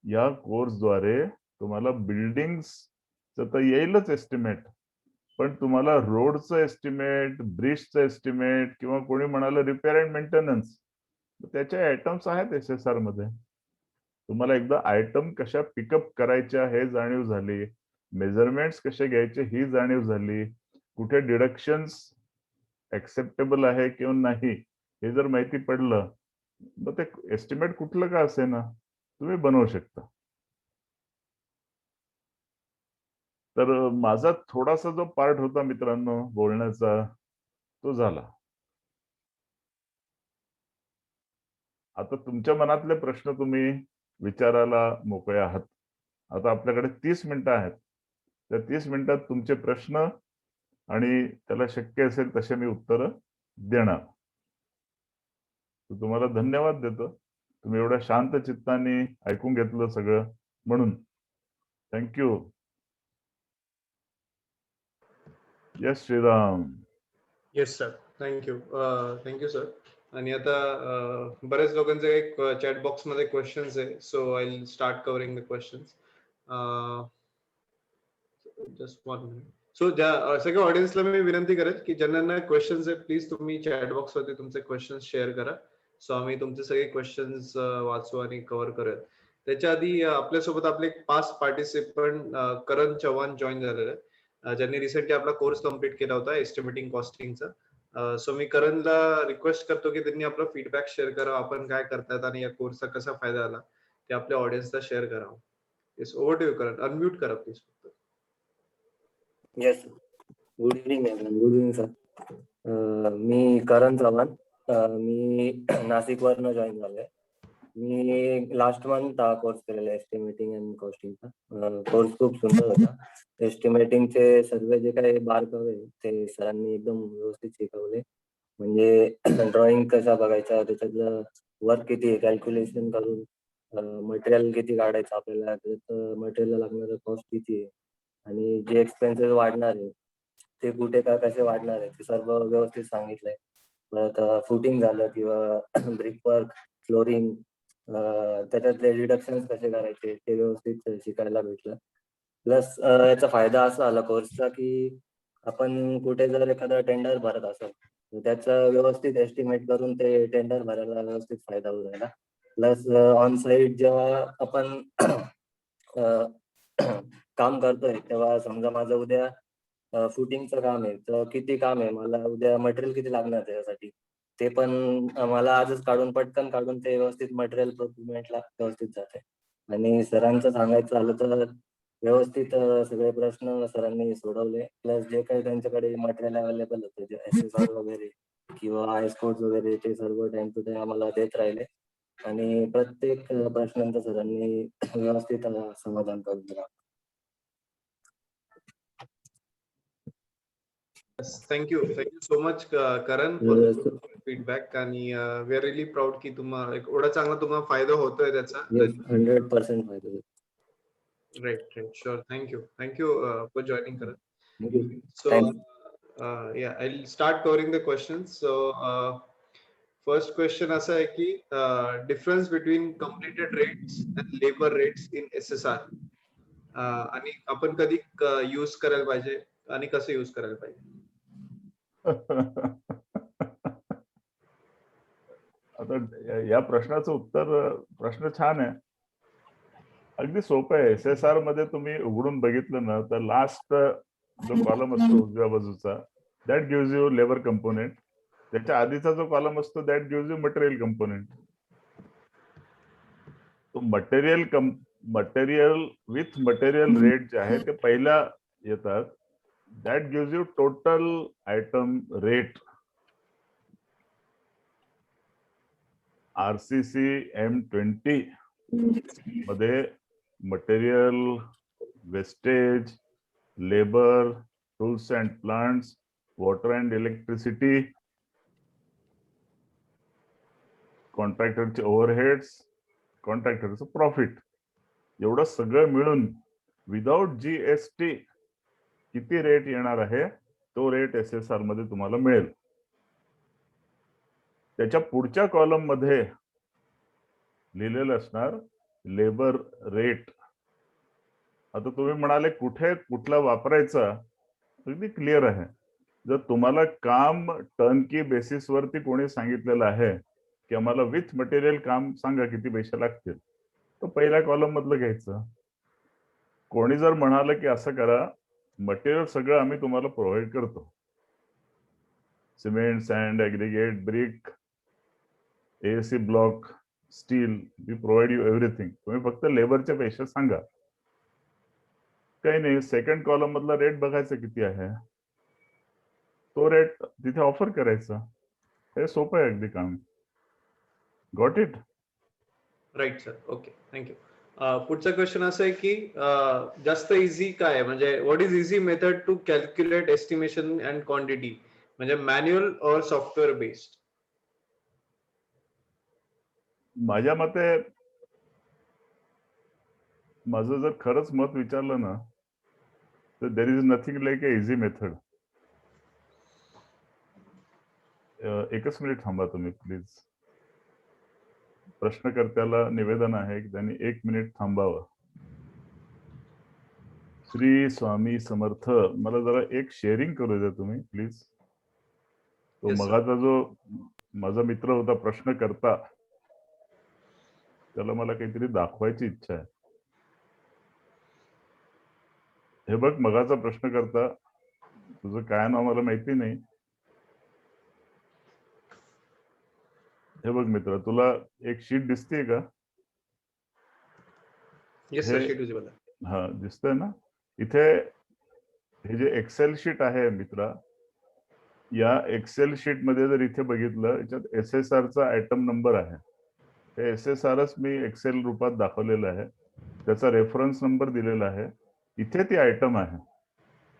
या कोर्सद्वारे तुम्हाला बिल्डिंग्स तर येईलच एस्टिमेट, पण तुम्हाला रोडचं एस्टिमेट, ब्रिजचं एस्टिमेट किंवा कोणी म्हणालं रिपेअर अँड मेंटेनन्स त्याचे आयटम्स आहेत SSR मध्ये. तुम्हाला एकदा आयटम कशा पिकअप करायच्या हे जाणीव झाली, मेजरमेंट्स कसे घ्यायचे ही जाणीव झाली, कुठे डिडक्शन्स ऍक्सेप्टेबल आहे किंवा नाही हे जर माहिती पडलं मग ते एस्टिमेट कुठलं का असे ना तुम्ही बनवू शकता. तर माझा थोडासा जो पार्ट होता मित्रांनो बोलण्याचा तो झाला. आता तुमच्या मनातले प्रश्न तुम्ही विचारायला मोकळे आहात. आता आपल्याकडे 30 मिनिटं आहेत. त्या 30 मिनिटात तुमचे प्रश्न आणि त्याला शक्य असेल तसे मी उत्तर देणार. तर तुम्हाला धन्यवाद देतो. तुम्ही एवढ्या शांत चित्ताने ऐकून घेतलं सगळं म्हणून. Thank you. Yes Shriram. Yes sir, thank you. Thank you sir. आणि आता बऱ्याच लोकांचे एक चॅट बॉक्स मध्ये क्वेश्चन्स आहे, so I will start covering the questions. Just 1 minute. So ज्या सगळ्या ऑडियन्सला मी विनंती करेल की ज्यांना क्वेश्चन्स आहेत प्लीज तुम्ही चॅट बॉक्स वरती तुमचे क्वेश्चन्स शेअर करा. सो आम्ही तुमचे सगळे क्वेश्चन्स वाचू आणि कव्हर करूयात. त्याच्या आधी आपल्यासोबत आपले 5 पार्टिसिपंट करण चव्हाण जॉईन झालेले आहेत, ज्यांनी रिसेंटली आपला कोर्स कम्प्लीट केला होता एस्टिमेटिंग कॉस्टिंगचा. सो मी करणला रिक्वेस्ट करतो की त्यांनी आपला फीडबॅक शेअर करावा, आपण काय करतात आणि या कोर्सचा कसा फायदा आला ते आपल्या ऑडियन्सला शेअर करावं. Yes, over to you Karan. Unmute करा please. Yes, good evening madam. Good evening sir. मी करण चव्हाण. मी नाशिकवरनं जॉईन झालोय. मी लास्ट मंथ हा कोर्स केलेला एस्टिमेटिंग अँड कॉस्टिंगचा. कोर्स खूप सुंदर होता. एस्टिमेटिंगचे सर्व जे काही बारक ते सरांनी एकदम व्यवस्थित शिकवले. म्हणजे ड्रॉइंग कसा बघायचा, त्याच्यातलं वर्क किती आहे कॅल्क्युलेशन करून मटेरियल किती काढायचं आपल्याला, त्याचं मटेरियलला लागणारं कॉस्ट किती आहे, आणि जे एक्सपेन्सेस वाढणार आहे ते कुठे काय कसे वाढणार आहे ते सर्व व्यवस्थित सांगितलंय. परत फुटिंग झालं किंवा ब्रिकवर्क, फ्लोरिंग, त्याच्यातले रिडक्शन कसे करायचे ते व्यवस्थित शिकायला भेटलं. प्लस याचा फायदा असा झाला कोर्सचा की आपण कुठे जर एखादा टेंडर भरत असेल तर त्याचं व्यवस्थित एस्टिमेट करून ते टेंडर भरायला व्यवस्थित फायदा होऊ राहिला. प्लस ऑन साईट जेव्हा आपण काम करतोय तेव्हा समजा माझं उद्या फुटिंगचं काम आहे तर किती काम आहे, मला उद्या मटेरियल किती लागणार त्याच्यासाठी, ते पण मला आजच पटकन काढून ते व्यवस्थित मटेरियल प्रोक्युरमेंटला व्यवस्थित जाते. आणि सरांचं सांगायचं झालं तर व्यवस्थित सगळे प्रश्न सरांनी सोडवले. प्लस जे काही त्यांच्याकडे मटेरियल अवेलेबल होते जे SSR वगैरे किंवा IS कोड्स वगैरे ते सर्व टाइम टू टाइम आम्हाला देत राहिले आणि प्रत्येक प्रश्नांचं सरांनी व्यवस्थित समाधान करून दिलं. Thank you so much Karan for feedback. आणि वी आर रिअली प्राऊड की तुम्हाला एवढा चांगला तुम्हाला फायदा होतोय त्याचा. 100% फायदा होतो. Right, sure. Thank you for joining, Karan. Thank you. So, Thanks. yeah, I'll start covering the questions. So, first question असा आहे की difference between completed rates and labor rates in SSR. आणि आपण कधी यूज करायला पाहिजे आणि कसं यूज करायला पाहिजे. आता या प्रश्नाचं उत्तर, प्रश्न छान आहे, अगदी सोपं आहे. SSR मध्ये तुम्ही उघडून बघितलं ना तर लास्ट जो कॉलम असतो उजव्या बाजूचा that gives you labour component, त्याच्या आधीचा जो कॉलम असतो that gives you material component. तो मटेरियल विथ मटेरियल रेट जे आहे ते पहिला येतात. That gives you total item rate. RCC M20 मध्ये material, wastage, labour, tools and plants, water and electricity, कॉन्ट्रॅक्टरचे ओव्हरहेड्स, कॉन्ट्रॅक्टरचं प्रॉफिट, एवढं सगळं मिळून विदाउट GST किती रेट येणार आहे तो रेट SSR मध्ये तुम्हाला मिळेल. त्याच्या पुढच्या कॉलम मध्ये लिहिलेलं असणार लेबर रेट. आता तुम्ही म्हणाले कुठे कुठला वापरायचा, अगदी क्लिअर आहे. जर तुम्हाला काम टर्नकी बेसिस वरती कोणी सांगितलेलं आहे की आम्हाला विथ मटेरियल काम सांगा किती पैसे लागतील, तर पहिल्या कॉलम मधलं घ्यायचं. कोणी जर म्हणालं की असं करा, मटेरियल सगळं आम्ही तुम्हाला प्रोव्हाइड करतो, cement, sand, aggregate, brick, AAC block, steel, we provide you everything, तुम्ही फक्त लेबरचे पैसे सांगा, काही नाही. सेकंड कॉलम मधला रेट बघायचा किती आहे, तो रेट तिथे ऑफर करायचा. हे सोपं आहे अगदी काम. Got it? Right sir, okay, thank you. पुढचा क्वेश्चन असा आहे की जास्त इझी काय आहे, म्हणजे what is easy method to calculate estimation and quantity, म्हणजे मॅन्युअल और सॉफ्टवेअर बेस्ड? माझ्या मते, माझं जर खरंच मत विचारलं ना तर there is nothing like a easy method. एकच मिनिट थांबा तुम्ही प्लीज. प्रश्नकर्त्याला निवेदन आहे की त्यांनी 1 मिनिट थांबावं. श्री स्वामी समर्थ, मला जरा एक शेअरिंग करू द्या तुम्ही प्लीज. तो मगाचा जो माझा मित्र होता प्रश्नकर्ता, त्याला मला काहीतरी दाखवायची इच्छा आहे. हे बघ, मगाचा प्रश्नकर्ता, तुझं काय नाव मला माहिती नाही. हे बघ मित्र, तुला एक शीट दिसतेय का? हा, दिसतंय ना इथे. हे जे एक्सेल शीट आहे मित्रा, या एक्सेल शीट मध्ये जर इथे बघितलं, याच्यात SSR चा आयटम नंबर आहे. हे SSRच मी एक्सेल रूपात दाखवलेलं आहे, त्याचा रेफरन्स नंबर दिलेला आहे. इथे ती आयटम आहे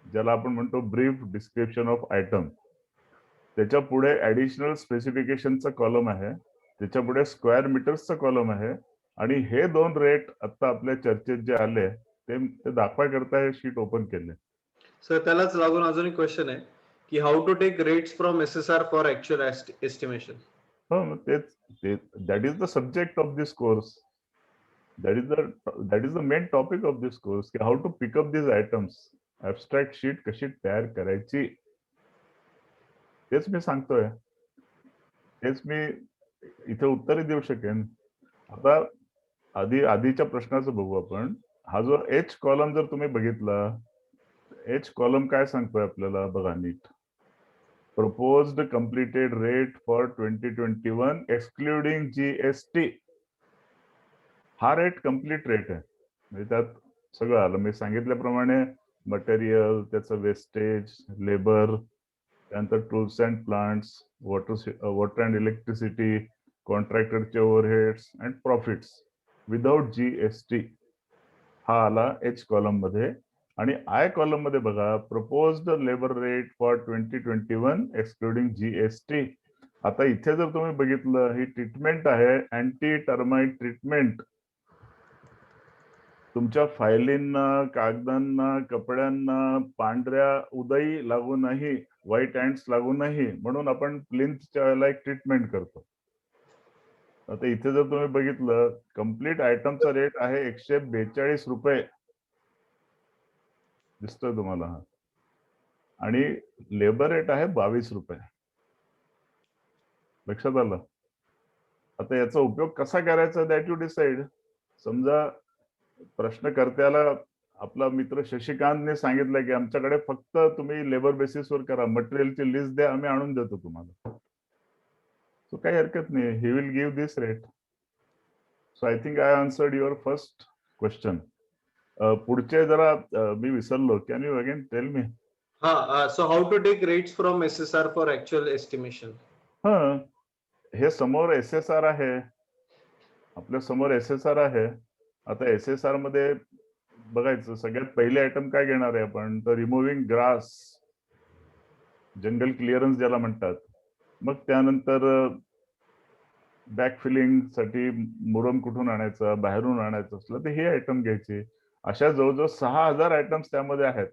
ज्याला आपण म्हणतो ब्रीफ डिस्क्रिप्शन ऑफ आयटम. त्याच्या पुढे ऍडिशनल स्पेसिफिकेशनचा कॉलम आहे, त्याच्या पुढे स्क्वेअर मीटर्सचा कॉलम आहे, आणि हे दोन रेट आता आपल्या चर्चेत जे आले ते दाखवायकरता हे शीट ओपन केले. सर त्यालाच लागून अजून एक क्वेश्चन आहे की how to take rates from SSR for actual estimation. हो, तेच that is the subject of this course. That is the main topic of this course, की how to pick up these items. Abstract sheet कशी तयार करायची, तेच मी सांगतोय. तेच मी इथे उत्तरे देऊ शकेन. आता आधीच्या प्रश्नाचं बघू आपण. हा जो H कॉलम जर तुम्ही बघितला, H कॉलम काय सांगतोय आपल्याला बघा नीट. Proposed completed rate for 2021 excluding GST. हा रेट कम्प्लीट रेट आहे. म्हणजे त्यात सगळं आलं. मी सांगितल्याप्रमाणे मटेरियल, त्याचं वेस्टेज, लेबर, त्यानंतर tools and plants, water and electricity, कॉन्ट्रॅक्टरचे overheads and profits without GST हा आला H कॉलम मध्ये. आणि आय कॉलम मध्ये बघा, proposed labour rate for 2021 excluding GST. आता इथे जर तुम्ही बघितलं, ही ट्रीटमेंट आहे, अँटी टर्माइट ट्रीटमेंट. तुमच्या फायलींना, कागदांना, कपड्यांना पांढऱ्या उदयी लागू नाही, व्हाईट अँड्स लागू नाही, म्हणून आपण प्लिंथच्या वेळेला एक ट्रीटमेंट करतो. आता इथे जर तुम्ही बघितलं, कम्प्लीट आयटमचा रेट आहे 142 रुपये, दिसतोय तुम्हाला हा. आणि लेबर रेट आहे 22 रुपये. लक्षात आलं? आता याचा उपयोग कसा करायचा, दॅट यू डिसाइड. समजा प्रश्नकर्त्याला आपला मित्र शशिकांतने सांगितलं की आमच्याकडे फक्त तुम्ही लेबर बेसिसवर करा, मटेरियलची लिस्ट द्या, आम्ही आणून देतो तुम्हाला. सो काही हरकत नाही, he will give this rate. So I think I answered your first question. पुढचे जरा मी विसरलो, can you again tell me? So how to take rates from SSR for actual estimation. हे समोर SSR आहे, आपल्या समोर SSR आहे. आता SSR मध्ये बघायचं, सगळ्यात पहिले आयटम काय घेणार आहे आपण, तर रिमूव्हिंग ग्रास, जंगल क्लिअरन्स ज्याला म्हणतात. मग त्यानंतर बॅकफिलिंग साठी मुरम कुठून आणायचा, बाहेरून आणायचं असलं तर हे आयटम घ्यायचे. अशा जवळजवळ 6000 आयटम्स त्यामध्ये आहेत.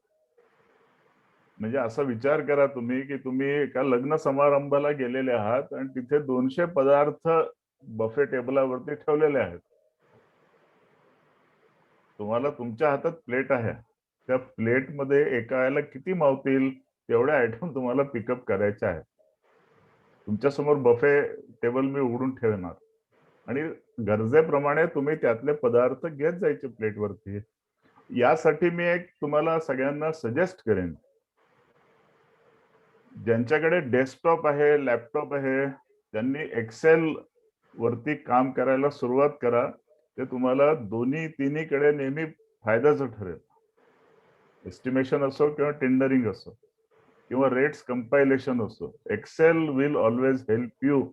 म्हणजे असा विचार करा तुम्ही की तुम्ही एका लग्न समारंभाला गेलेले आहात आणि तिथे 200 पदार्थ बफे टेबलावरती ठेवलेले आहेत. तुम्हाला तुमच्या हातात प्लेट आहे, त्या प्लेटमध्ये एका वेळेला किती मावतील तेवढे आयटम तुम्हाला पिकअप करायचे आहे. तुमच्या समोर बफे टेबल मी उघडून ठेवणार आणि गरजेप्रमाणे तुम्ही त्यातले पदार्थ घेत जायचे प्लेटवरती. यासाठी मी एक तुम्हाला सगळ्यांना सजेस्ट करेन, ज्यांच्याकडे डेस्कटॉप आहे, लॅपटॉप आहे, त्यांनी एक्सेल वरती काम करायला सुरुवात करा. ते तुम्हाला तिन्हीकडे नेहमी फायद्याचं ठरेल. एस्टिमेशन असो किंवा टेंडरिंग असो किंवा रेट्स कंपायलेशन असो, Excel will always help you.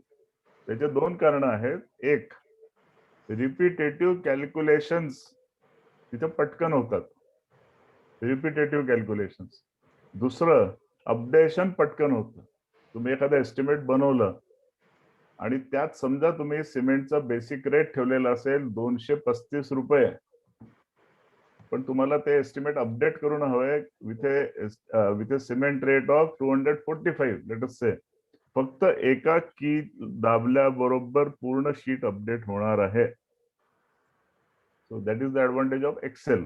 त्याचे दोन कारण आहेत. एक, रिपिटेटिव्ह कॅल्क्युलेशन्स तिथे पटकन होतात, रिपिटेटिव्ह कॅल्क्युलेशन्स. दुसरं, अपडेशन पटकन होतं. तुम्ही एखादं एस्टिमेट बनवलं आणि त्यात समजा तुम्ही सिमेंटचा बेसिक रेट ठेवलेला असेल 235 रुपये, पण तुम्हाला ते एस्टिमेट अपडेट करून हवंय with a cement rate of 245, let us say. फक्त एका की दाबल्याबरोबर पूर्ण शीट अपडेट होणार आहे. So that is the advantage of Excel.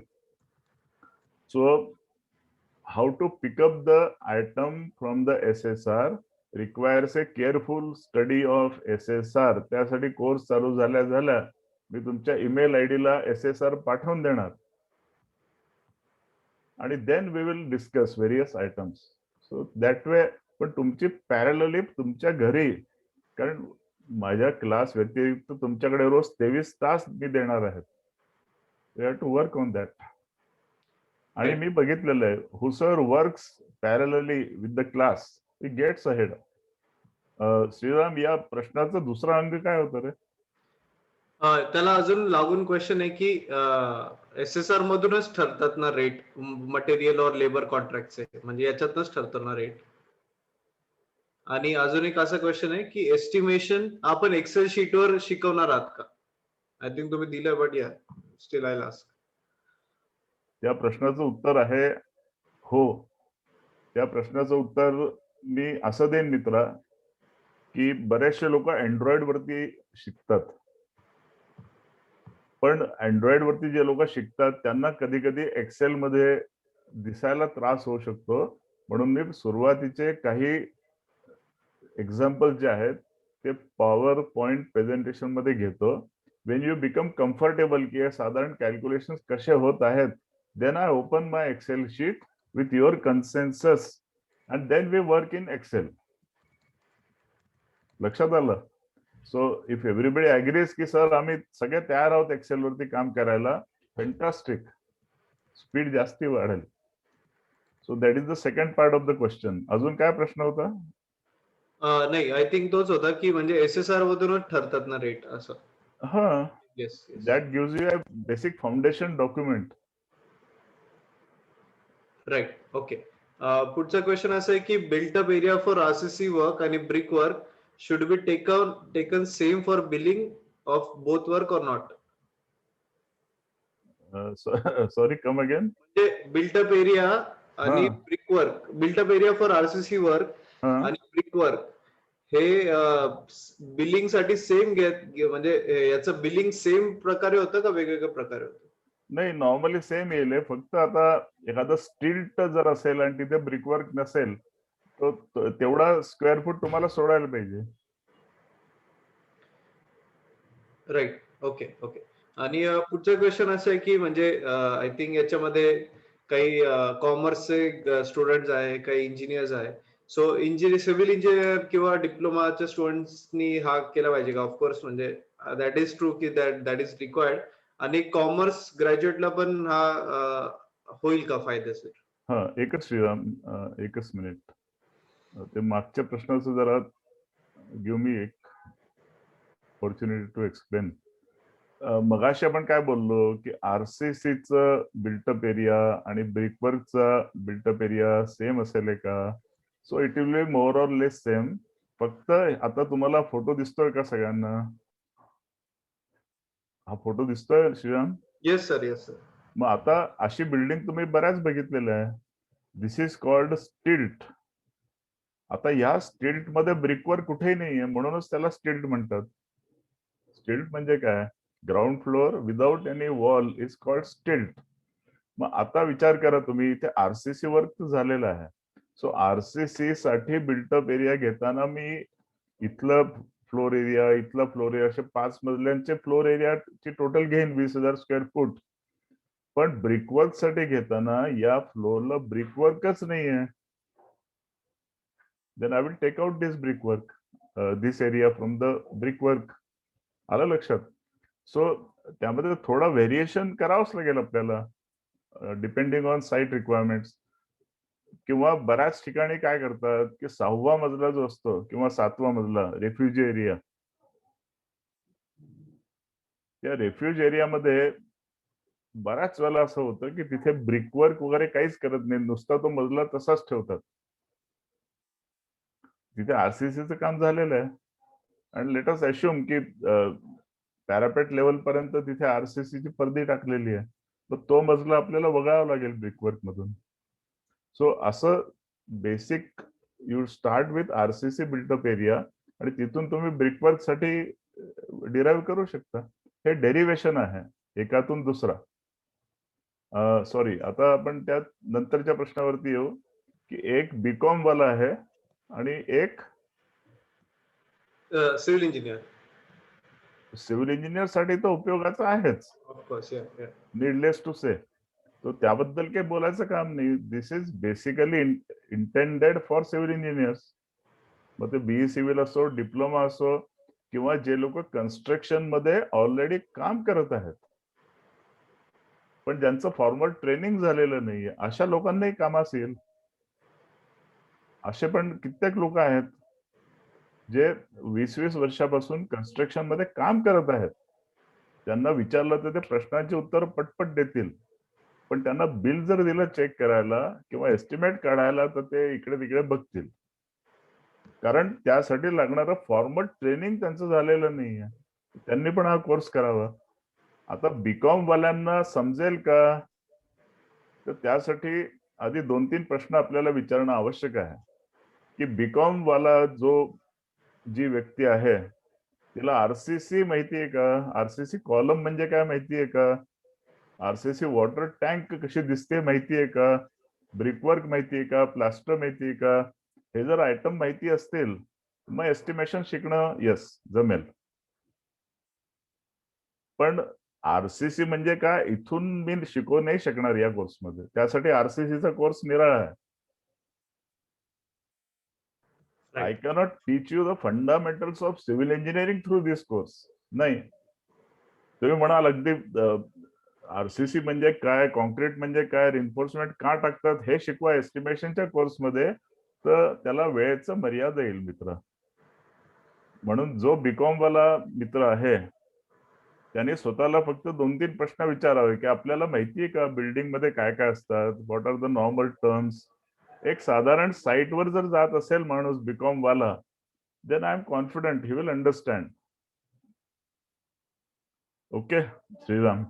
So how to pick up the item from the SSR requires a careful study of SSR. त्यासाठी course चालू झाल्या मी तुमच्या ईमेल आयडीला SSR पाठवून देणार आणि then we will discuss various items. So that way. पण तुमची parallelly तुमच्या घरी, कारण माझ्या क्लास व्यतिरिक्त तुमच्याकडे रोज 23 तास मी देणार आहे. You have to work on that. आणि मी बघितलेलं आहे, whoever works parallelly with the class, he gets ahead. Shriram, या प्रश्नाचं दुसरा अंग काय होतं रे? त्याला अजून लागून क्वेश्चन आहे की SSR मधूनच ठरतात ना रेट, मटेरियल और लेबर कॉन्ट्रॅक्टचे, म्हणजे याच्यातच ठरतं ना रेट. आणि अजून एक असा क्वेश्चन आहे की एस्टिमेशन आपण एक्सेल शीटवर शिकवणार आहात का? आय थिंक तुम्ही दिलं, बट या स्टील आय लास्ट. त्या प्रश्नाचं उत्तर आहे हो. त्या प्रश्नाचं उत्तर मी असं देईन मित्रा, की बरेचसे लोक अँड्रॉइड वरती शिकतात, पण अँड्रॉइड वरती जे लोक शिकतात त्यांना कधी कधी एक्सेल मध्ये दिसायला त्रास होऊ शकतो. म्हणून मी सुरुवातीचे काही एक्झाम्पल जे आहेत ते पॉवर पॉइंट प्रेझेंटेशन मध्ये घेतो. वेन यू बिकम कम्फर्टेबल की हे साधारण कॅल्क्युलेशन कसे होत आहेत, then I open my Excel sheet with your consensus and then we work in Excel. लक्षात आलं? सो इफ एव्हरीबडी अग्रीज की सर आम्ही सगळे तयार आहोत एक्सेल वरती काम करायला, फॅन्टास्टिक, स्पीड जास्ती वाढेल. So that is the second part of the question. अजून काय प्रश्न होता? नाही, आय थिंक तोच होता की म्हणजे एसएसआर मधूनच ठरतात ना रेट असं. हा, yes. That gives you a basic foundation document. Right. Okay. पुढचा क्वेश्चन असा आहे की built up area for RCC work आणि brick work should be taken same for billing of both work or not. Sorry, come again. म्हणजे built up area आणि हा. Brick work, built up area for RCC work हा, आणि brick work हे billing साठी same म्हणजे याचं billing same प्रकारे होतं का वेगवेगळ्या प्रकारे होतं? नाही, नॉर्मली सेम येईल. फक्त आता एखादं स्टिल्ट जर असेल आणि तिथे ब्रिकवर्क नसेल, तर तेवढा स्क्वेअर फूट तुम्हाला सोडायला पाहिजे. राईट. ओके. ओके. आणि पुढचा क्वेश्चन असं आहे की म्हणजे आय थिंक याच्यामध्ये काही कॉमर्सचे स्टुडंट आहे, काही इंजिनियर्स आहे. सो सिव्हिल इंजिनियर किंवा डिप्लोमाच्या स्टुडंट्सनी हा केला पाहिजे का? ऑफकोर्स म्हणजे दॅट इज ट्रू की दॅट इज रिक्वायर्ड. आणि कॉमर्स ग्रॅज्युएटला पण हा होईल का फायदेशीर? हा, एकच श्रीराम, एकच मिनिट. ते मागच्या प्रश्नाचं जरा गिव मी एक ऑपॉर्च्युनिटी टू एक्सप्लेन. मगाशी आपण काय बोललो की आरसीसीचं बिल्टअप एरिया आणि ब्रिकवर्कचा बिल्टअप एरिया सेम असेल का? So it will be more or less same. फक्त आता तुम्हाला फोटो दिसतोय का सगळ्यांना? हा फोटो दिसतोय Shriram? Yes sir, yes sir. मग आता अशी बिल्डिंग तुम्ही बऱ्याच बघितलेल्या आहे. दिस इज कॉल्ड स्टिल्ट. आता या स्टिल्ट मध्ये ब्रिकवर्क कुठेही नाहीये, म्हणूनच त्याला स्टिल्ट म्हणतात. स्टिल्ट म्हणजे काय? Ground floor without any wall is called stilt. मग आता विचार करा तुम्ही, इथे आरसीसी वर्क झालेला आहे. सो आरसीसी साठी बिल्टअप एरिया घेताना मी इथलं फ्लोर एरिया, इथला फ्लोर एरिया, असे 5 मजल्यांचे फ्लोर एरियाची टोटल घेईन 20,000 स्क्वेअर फूट. पण ब्रिकवर्क साठी घेताना या फ्लोअरला ब्रिकवर्कच नाहीये. Then I will take out this brickwork, this area from the brickwork. आलं लक्षात? सो त्यामध्ये थोडा व्हेरिएशन करावंच लागेल आपल्याला, डिपेंडिंग ऑन साईट रिक्वायरमेंट्स. किंवा बऱ्याच ठिकाणी काय करतात की 6वा मजला जो असतो किंवा 7वा मजला, रेफ्युजी एरिया, त्या रेफ्युज एरियामध्ये बऱ्याच वेळेला असं होतं की तिथे ब्रिकवर्क वगैरे काहीच करत नाही, नुसता तो मजला तसाच ठेवतात. तिथे आरसीसीचं काम झालेलं आहे आणि लेट अस अश्युम की पॅरापेट लेवल पर्यंत तिथे आरसीसीची पर्दी टाकलेली आहे, तर तो मजला आपल्याला वगळावा लागेल ब्रिकवर्क मधून. सो असं basic you start with RCC built up area आणि तिथून तुम्ही ब्रिकवर्क साठी डिराईव्ह करू शकता. हे डेरिव्हेशन आहे एकातून दुसरा. सॉरी, आता आपण त्यात नंतरच्या प्रश्नावरती येऊ की एक बीकॉम वाला आहे आणि एक सिव्हिल इंजिनियर. सिव्हिल इंजिनियर साठी तर उपयोगाचा आहेच, ऑफकोर्स. नीडलेस टू से. तो त्याबद्दल काही बोलायचं काम नाही. This is basically intended for civil engineers. मग ते बीई सिव्हिल असो, डिप्लोमा असो, किंवा जे लोक कन्स्ट्रक्शन मध्ये ऑलरेडी काम करत आहेत पण ज्यांचं फॉर्मल ट्रेनिंग झालेलं नाहीये, अशा लोकांनाही कामास येईल. असे पण कित्येक लोक आहेत जे 20-20 वर्षापासून कन्स्ट्रक्शन मध्ये काम करत आहेत. त्यांना विचारलं तर ते प्रश्नांची उत्तर पटपट देतील, पण त्यांना बिल जर दिलं चेक करायला किंवा एस्टिमेट काढायला तर ते इकडे तिकडे बघतील, कारण त्यासाठी लागणारं फॉर्मल ट्रेनिंग त्यांचं झालेलं नाहीये. त्यांनी पण हा कोर्स करावा. आता बीकॉम वाल्यांना समजेल का? तर त्यासाठी आधी 2-3 प्रश्न आपल्याला विचारणं आवश्यक आहे की बीकॉम वाला जी व्यक्ती आहे तिला आरसीसी माहितीये का? आरसीसी कॉलम म्हणजे काय माहितीये का? आरसीसी वॉटर टँक कशी दिसते माहितीये का? ब्रिकवर्क माहितीये का? प्लास्टर माहितीये का? हे जर आयटम माहिती असतील मग एस्टिमेशन शिकणं जमेल. पण आरसीसी म्हणजे काय इथून मी शिकवू नाही शकणार या कोर्समध्ये. त्यासाठी आरसीसीचा कोर्स निराळा आहे. I Right. Cannot teach you the fundamentals of civil engineering through this course. नाही. तुम्ही म्हणाल अगदी आरसीसी म्हणजे काय, कॉन्क्रीट म्हणजे काय, रिन्फोर्समेंट का टाकतात हे शिकवा एस्टिमेशनच्या कोर्समध्ये, तर त्याला वेळेचं मर्यादा येईल मित्र. म्हणून जो बीकॉम वाला मित्र आहे त्याने स्वतःला फक्त 2-3 प्रश्न विचारावे की आपल्याला माहितीये का बिल्डिंग मध्ये काय काय असतात, what are the normal terms. एक साधारण साईटवर जर जात असेल माणूस बीकॉम वाला, then I am confident he will understand. Okay Shriram.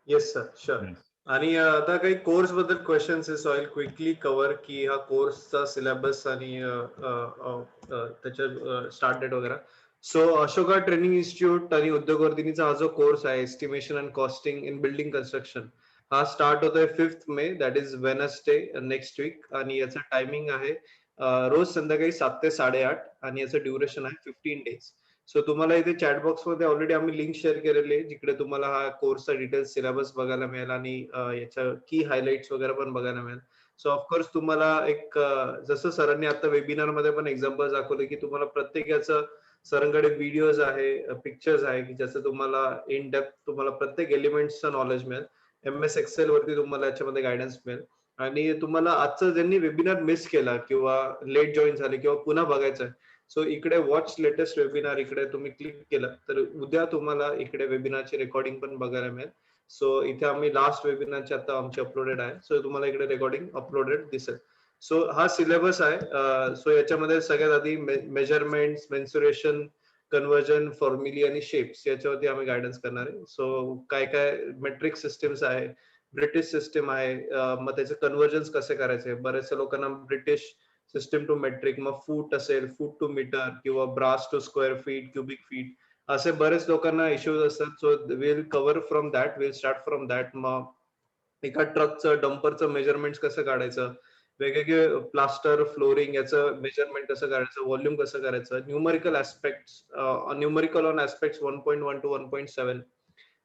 Yes sir, sure. आणि आता काही कोर्स बद्दल क्वेश्चन्स आहे, सो आय क्विकली कव्हर की हा कोर्सचा सिलेबस आणि त्याच्या स्टार्ट डेट वगैरे. सो अशोका ट्रेनिंग इन्स्टिट्यूट आणि उद्योगवर्धिनीचा हा जो कोर्स आहे estimation and costing in building construction, हा स्टार्ट होतोय 5 May, that is Wednesday next week. आणि याचं टायमिंग आहे रोज संध्याकाळी 7 ते 8:30 आणि याचं ड्युरेशन आहे 15 डेज. सो तुम्हाला इथे चॅट बॉक्स मध्ये ऑलरेडी आम्ही लिंक शेअर केलेली आहे, जिकडे तुम्हाला हा कोर्सचा डिटेल्स सिलेबस बघायला मिळेल आणि याच्या की हायलाइट्स वगैरे पण बघायला मिळेल. सो ऑफकोर्स तुम्हाला एक जसं सरांनी आता वेबिनार मध्ये पण एक्झाम्पल दाखवले की तुम्हाला प्रत्येक याचं सरांकडे व्हिडिओज आहे, पिक्चर्स आहे की ज्याचं तुम्हाला इन डेप्थ तुम्हाला प्रत्येक एलिमेंट्सचं नॉलेज मिळेल. MS एक्सेल वरती तुम्हाला याच्यामध्ये गायडन्स मिळेल. आणि तुम्हाला आजचं ज्यांनी वेबिनार मिस केला किंवा लेट जॉईन झाले किंवा पुन्हा बघायचं आहे, सो इकडे वॉच लेटेस्ट वेबिनार इकडे तुम्ही क्लिक केलं तर उद्या तुम्हाला इकडे वेबिनारची रेकॉर्डिंग पण बघायला मिळेल. सो इथे आम्ही लास्ट वेबिनारची आता आमची अपलोडेड आहे, सो तुम्हाला इकडे रेकॉर्डिंग अपलोडेड दिसेल. सो हा सिलेबस आहे. सो याच्यामध्ये सगळ्यात आधी मेजरमेंट, मेन्सुरेशन, कन्व्हर्जन, फॉर्म्युली आणि शेप्स याच्यावरती आम्ही गायडन्स करणार आहे. सो काय काय मेट्रिक सिस्टीम्स आहे, ब्रिटिश सिस्टीम आहे, मग त्याचे कन्व्हर्जन कसे करायचे. बऱ्याचशा लोकांना ब्रिटिश सिस्टम टू मेट्रिक, मग फूट असेल, फूट टू मीटर किंवा brass to square feet, cubic feet, असे बरेच लोकांना इश्यूज असतात. So will cover from that, will start from that. मग एका ट्रकचं, डंपरचं मेजरमेंट कसं काढायचं, वेगवेगळे प्लास्टर, फ्लोरिंग याचं मेजरमेंट कसं काढायचं, व्हॉल्यूम कसं करायचं, numerical aspects, numerical on aspects 1.1 to 1.7.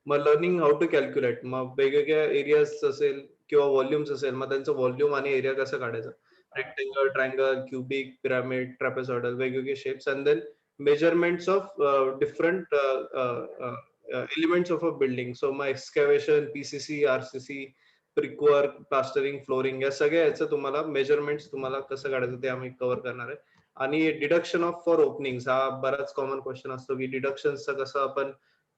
मग लर्निंग हाऊ टू कॅल्क्युलेट, मग वेगवेगळ्या एरियाज असेल किंवा व्हॉल्यूम्स असेल, मग त्यांचं व्हॉल्यूम आणि एरिया कसं काढायचं, rectangle, triangle, cubic, pyramid, trapezoidal, वेगवेगळे shapes. And then measurements of different elements of a building. So मग excavation, PCC, RCC, brickwork, plastering, flooring, या सगळ्या याचं तुम्हाला मेजरमेंट्स तुम्हाला कसं काढायचं ते आम्ही कव्हर करणार आहे. आणि डिडक्शन ऑफ फॉर ओपनिंग हा बराच कॉमन क्वेश्चन असतो की डिडक्शनचं कसं आपण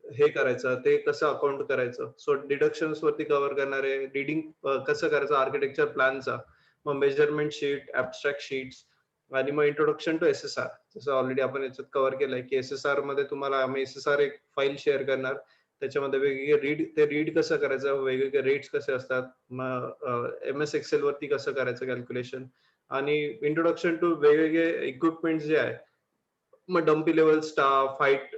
हे करायचं, ते कसं अकाउंट करायचं. सो डिडक्शन्स वरती कव्हर करणारे, रीडिंग कसं करायचं आर्किटेक्चर प्लॅनचा, मग मेजरमेंट शीट, ऍबस्ट्रॅक्ट शीट्स, आणि मग इंट्रोडक्शन टू SSR. जसं ऑलरेडी आपण याच्यात कव्हर केलंय की SSR मध्ये तुम्हाला आम्ही SSR एक फाईल शेअर करणार, त्याच्यामध्ये वेगवेगळे रीड कसं करायचं, वेगवेगळे रेट्स कसे असतात, मग MS एक्सेल वरती कसं करायचं कॅल्क्युलेशन, आणि इंट्रोडक्शन टू वेगवेगळे इक्विपमेंट जे आहे, मग dumpy level staff, height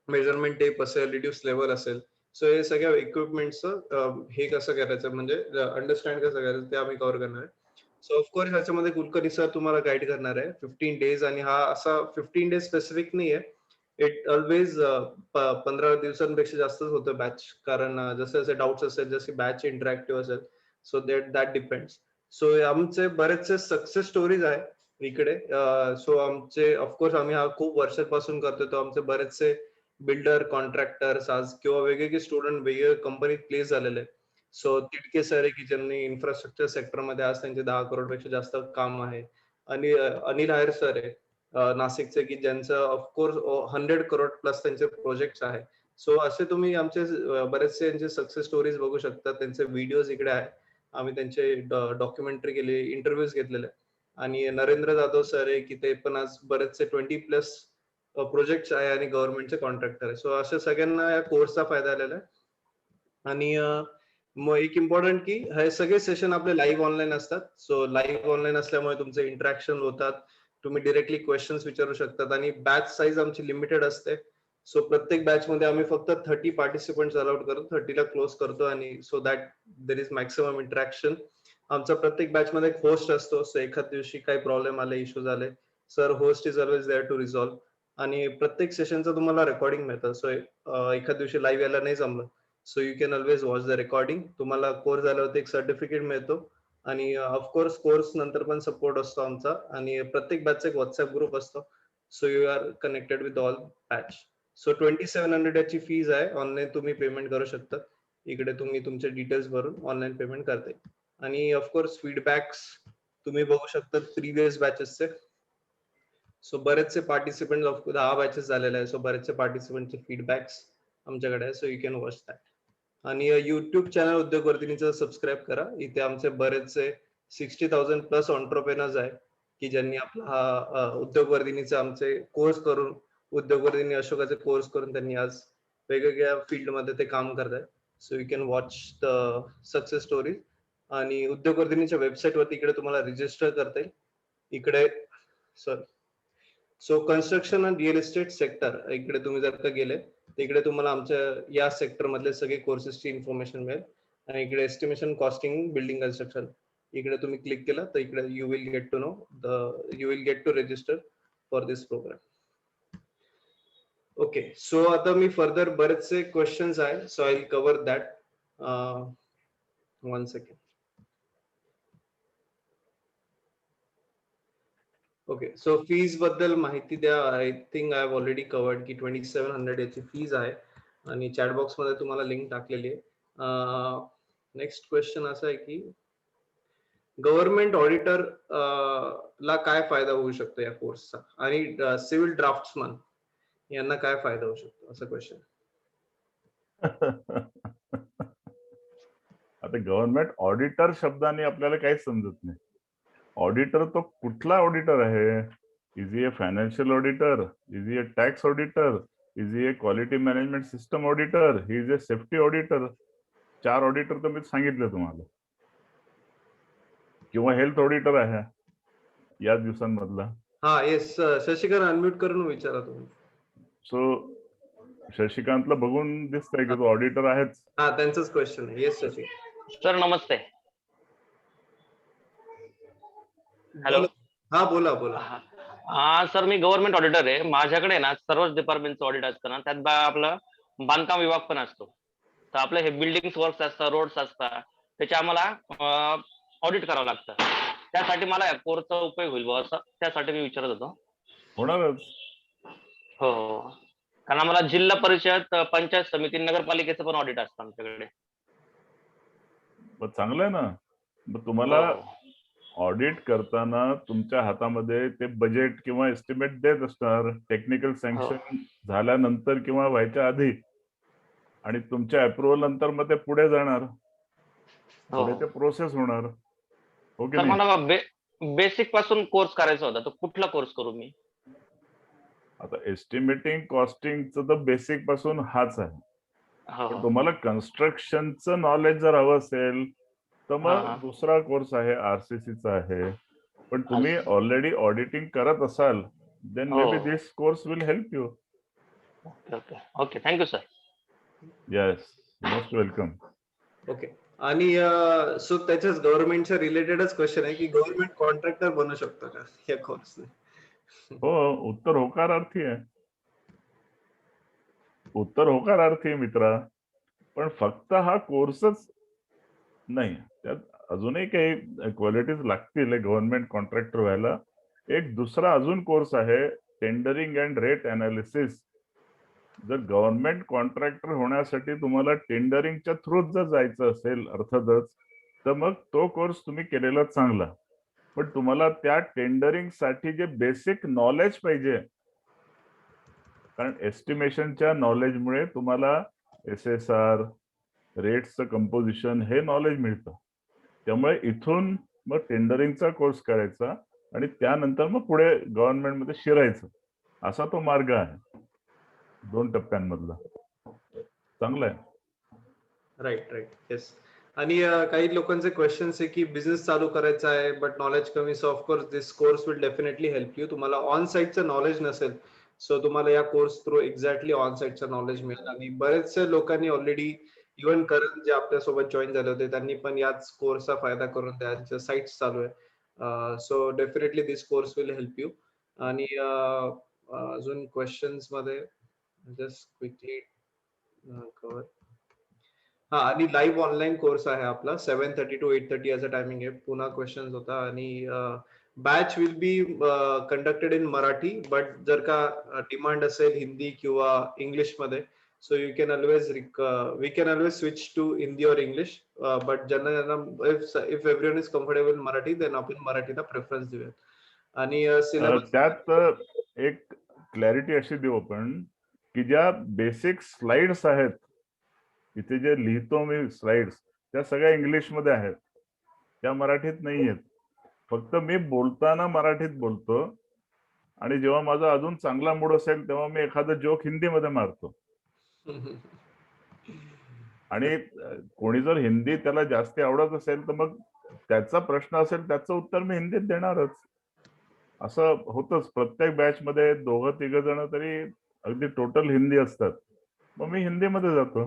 measurement tape असेल, रिड्यूस लेवल असेल. सो हे सगळ्या इक्विपमेंटचं हे कसं करायचं, म्हणजे अंडरस्टँड कसं करायचं ते आम्ही कव्हर करणार आहे. सो ऑफकोर्स ह्याच्यामध्ये कुलकर्णी सर तुम्हाला गाईड करणार आहे 15 डेज. आणि हा असा 15 डेज स्पेसिफिक नाही आहे, इट ऑलवेज 15 दिवसांपेक्षा जास्तच होतं बॅच, कारण जसे जसे डाऊट्स असेल, जशी बॅच इंटरॅक्टिव्ह असेल, सो दॅट डिपेंड्स. सो आमचे बरेचसे सक्सेस स्टोरीज आहे इकडे. सो आमचे ऑफकोर्स आम्ही हा खूप वर्षांपासून करतो, तो आमचे बरेचसे बिल्डर, कॉन्ट्रॅक्टर्स आज किंवा वेगवेगळे स्टुडंट वेगवेगळ्या कंपनीत प्लेस झालेले आहेत. सो तिडके सर आहे की ज्यांनी इन्फ्रास्ट्रक्चर सेक्टरमध्ये आज त्यांचे 10 करोडपेक्षा जास्त काम आहे. आणि अनिल हायर सर आहे नाशिकचे, की ज्यांचं ऑफकोर्स 100 करोड प्लस त्यांचे प्रोजेक्ट्स आहे. सो असे तुम्ही आमचे बरेचसे यांचे सक्सेस स्टोरीज बघू शकता. त्यांचे व्हिडिओज इकडे आहे, आम्ही त्यांचे डॉक्युमेंटरी केले, इंटरव्ह्यूज घेतलेले. आणि नरेंद्र जाधव सर आहे की ते पण आज बरेचसे 20+ प्रोजेक्ट आहे आणि गव्हर्नमेंटचे कॉन्ट्रॅक्टर आहे. सो अशा सगळ्यांना या कोर्सचा फायदा आलेला आहे. आणि मग एक इम्पॉर्टंट की हे सगळे सेशन आपले लाईव्ह ऑनलाईन असतात. सो लाईव्ह ऑनलाईन असल्यामुळे तुमचे इंटरॅक्शन होतात. तुम्ही डिरेक्टली क्वेश्चन्स विचारू शकतात आणि बॅच साईज आमची लिमिटेड असते. सो प्रत्येक बॅच मध्ये आम्ही फक्त 30 पार्टिसिपंट्स अलाउड करतो, 30 ला क्लोज करतो आणि so that there is maximum interaction. आमचा प्रत्येक बॅच मध्ये एक होस्ट असतो. सो एखाद दिवशी काही प्रॉब्लेम आले, इश्यू झाले, sir host is always there to resolve. आणि प्रत्येक सेशनचं तुम्हाला रेकॉर्डिंग मिळतं. सो एखाद दिवशी लाईव्ह यायला नाही जमलं, so you can always watch the recording. तुम्हाला कोर्स झाल्यावरती एक सर्टिफिकेट मिळतो आणि ऑफकोर्स कोर्स नंतर पण सपोर्ट असतो आमचा. आणि प्रत्येक बॅचचा एक व्हॉट्सअप ग्रुप असतो. So you are connected with all batch. So 2700 याची फीज आहे. ऑनलाईन तुम्ही पेमेंट करू शकता. इकडे तुम्ही तुमचे डिटेल्स भरून ऑनलाईन पेमेंट करते. आणि ऑफकोर्स फीडबॅक्स तुम्ही बघू शकता प्रिव्हियस बॅचेसचे. सो बरेचसे पार्टिसिपंट 10 बॅचेस झालेले आहे. सो बरेचसे पार्टिसिपंटचे फीडबॅक्स आमच्याकडे आहे. So you can watch that. आणि युट्यूब चॅनल उद्योगवर्धिनीचं सबस्क्राईब करा. इथे आमचे बरेचसे 60,000 प्लस ऑन्टरप्रेनर्स आहे की ज्यांनी आपला हा उद्योगवर्धिनीचे आमचे कोर्स करून, उद्योगवर्धिनी अशोकाचे कोर्स करून त्यांनी आज वेगवेगळ्या फील्डमध्ये ते काम करत आहेत. So you can watch the success story. आणि उद्योगवर्धिनीच्या वेबसाईटवरती इकडे तुम्हाला रजिस्टर करता येईल. इकडे सो कन्स्ट्रक्शन आणि रिअल इस्टेट सेक्टर इकडे तुम्ही जर का गेले तर इकडे तुम्हाला आमच्या या सेक्टर मधले सगळे कोर्सेसची इन्फॉर्मेशन मिळेल. आणि इकडे एस्टिमेशन, कॉस्टिंग, बिल्डिंग कन्स्ट्रक्शन इकडे तुम्ही क्लिक केलं तर इकडे you will get to know you will get to register for this programme. Okay, so आता मी फर्दर बरेचसे क्वेश्चन्स आहे. So I will cover that. 1 second. Okay, so fees बद्दल माहिती द्या. I think I have already covered की 2700 याची fees आहे आणि चॅट बॉक्स मध्ये तुम्हाला लिंक टाकलेली आहे. नेक्स्ट क्वेश्चन असा आहे की गव्हर्नमेंट ऑडिटर ला काय फायदा होऊ शकतो या कोर्सचा आणि सिव्हिल ड्राफ्ट्समन यांना काय फायदा होऊ शकतो, असं क्वेश्चन. आता गव्हर्नमेंट ऑडिटर शब्दाने आपल्याला काहीच समजत नाही. ऑडिटर तो कुठला ऑडिटर आहे? Is he a financial auditor? Is he a tax auditor? Is he a quality management system auditor? He is a safety auditor? 4 auditor तर मी सांगितले तुम्हाला. किंवा हेल्थ ऑडिटर आहे या दिवसांमधला. हा, येस, शशिकांत अनम्यूट करून विचारा तुम्ही. सो शशिकांतला बघून दिसतंय की तो ऑडिटर आहेच. हा, त्यांचाच क्वेश्चन आहे. येस शशिकांत सर, नमस्ते. हॅलो. हा, बोला बोला. हा सर, मी गव्हर्नमेंट ऑडिटर आहे. माझ्याकडे ना सर्वच डिपार्टमेंटचं ऑडिट असतं ना, त्यात आपलं बांधकाम विभाग पण असतो. तर आपलं हे बिल्डिंग वर्क्स असतात, रोड्स असतात, त्याचे आम्हाला ऑडिट करावं लागतं. त्यासाठी मला या कोर्सचा उपयोग होईल बुवा, असं त्यासाठी मी विचारत होतो. होणारच. हो, कारण आम्हाला जिल्हा परिषद, पंचायत समिती, नगरपालिकेचं पण ऑडिट असतं आमच्याकडे. मग चांगलं आहे ना. मग तुम्हाला ऑडिट करताना तुमच्या हातामध्ये ते बजेट किंवा एस्टिमेट देत असणार. टेक्निकल सँक्शन झाल्यानंतर किंवा व्हायच्या आधी आणि तुमच्या अप्रुव्हल नंतर मग ते पुढे जाणार, पुढे ते प्रोसेस होणार. हो की सर, नाही? मला बेसिक पासून कोर्स करायचा होता, तर कुठला कोर्स करू मी? आता एस्टिमेटिंग, कॉस्टिंगचं तर बेसिक पासून हाच आहे. पण तुम्हाला कन्स्ट्रक्शनचं नॉलेज जर हवं असेल तर मग दुसरा कोर्स आहे, आरसीसीचा आहे. पण तुम्ही ऑलरेडी ऑडिटिंग करत असाल then maybe this course will help you. Okay okay, thank you sir. Yes, most welcome. Okay, आणि सो त्याच्याच गव्हर्नमेंटच्या रिलेटेडच क्वेश्चन आहे की गव्हर्नमेंट कॉन्ट्रॅक्टर बनू शकतो का या कोर्सने? हो, उत्तर होकारार्थी आहे. उत्तर होकारार्थी आहे मित्रा. पण फक्त हा कोर्सच नाही, त्यात अजूनही काही क्वालिटीज लागतील गव्हर्नमेंट कॉन्ट्रॅक्टर व्हायला. एक दुसरा अजून कोर्स आहे, टेंडरिंग अँड रेट अनालिसिस. जर गव्हर्नमेंट कॉन्ट्रॅक्टर होण्यासाठी तुम्हाला टेंडरिंगच्या थ्रूच जर जायचं असेल अर्थातच, तर मग तो कोर्स तुम्ही केलेला चांगला. पण तुम्हाला त्या टेंडरिंग साठी जे बेसिक नॉलेज पाहिजे, कारण एस्टिमेशनच्या नॉलेजमुळे तुम्हाला SSR, रेट्सचं कंपोजिशन हे नॉलेज मिळतं. त्यामुळे इथून मग टेंडरिंगचा कोर्स करायचा आणि त्यानंतर मग पुढे गव्हर्नमेंटमध्ये शिरायचं. असा तो मार्ग आहे 2 टप्प्यांमधला. चांगला आहे. Right yes. आणि काही लोकांचे क्वेश्चन्स आहे की बिझनेस चालू करायचा आहे बट नॉलेज कमी, so of course this course will definitely help you. तुम्हाला ऑन साईटचं नॉलेज नसेल सो तुम्हाला या कोर्स थ्रू एक्झॅक्टली ऑन साईटचं नॉलेज मिळेल. आणि बरेचसे लोकांनी ऑलरेडी, इव्हन करण जे आपल्यासोबत जॉईन झाले होते त्यांनी पण याच कोर्सचा फायदा करून त्यांच्या साईट्स चालू आहे. So definitely this course will help you. आणि अजून क्वेश्चन्स मध्ये जस्ट क्विकली कव्हर. हा, आणि लाईव्ह ऑनलाईन कोर्स आहे आपला 7:30 to 8:30 याचा टायमिंग आहे. पुन्हा क्वेश्चन होता. आणि batch will be conducted in Marathi, but जर का डिमांड असेल हिंदी किंवा इंग्लिश मध्ये, so you can always we can always switch to Hindi और इंग्लिश. बट ज्यांना if everyone is comfortable Marathi, then आपण मराठीला प्रेफरन्स देऊया. आणि सिलेबस त्यात एक क्लॅरिटी अशी देऊ आपण की ज्या बेसिक स्लाइड्स आहेत, इथे जे लिहितो मी स्लाइड्स, त्या सगळ्या इंग्लिशमध्ये आहेत, त्या मराठीत नाही आहेत. फक्त मी बोलताना मराठीत बोलतो, आणि जेव्हा माझा अजून चांगला मूड असेल तेव्हा मी एखादा जोक हिंदीमध्ये मारतो. आणि कोणी जर हिंदी त्याला जास्त आवडत असेल तर मग त्याचा प्रश्न असेल त्याचं उत्तर मी हिंदीत देणारच. असं होतच. प्रत्येक बॅच मध्ये 2-3 जण तरी अगदी टोटल हिंदी असतात, मग मी हिंदीमध्ये जातो.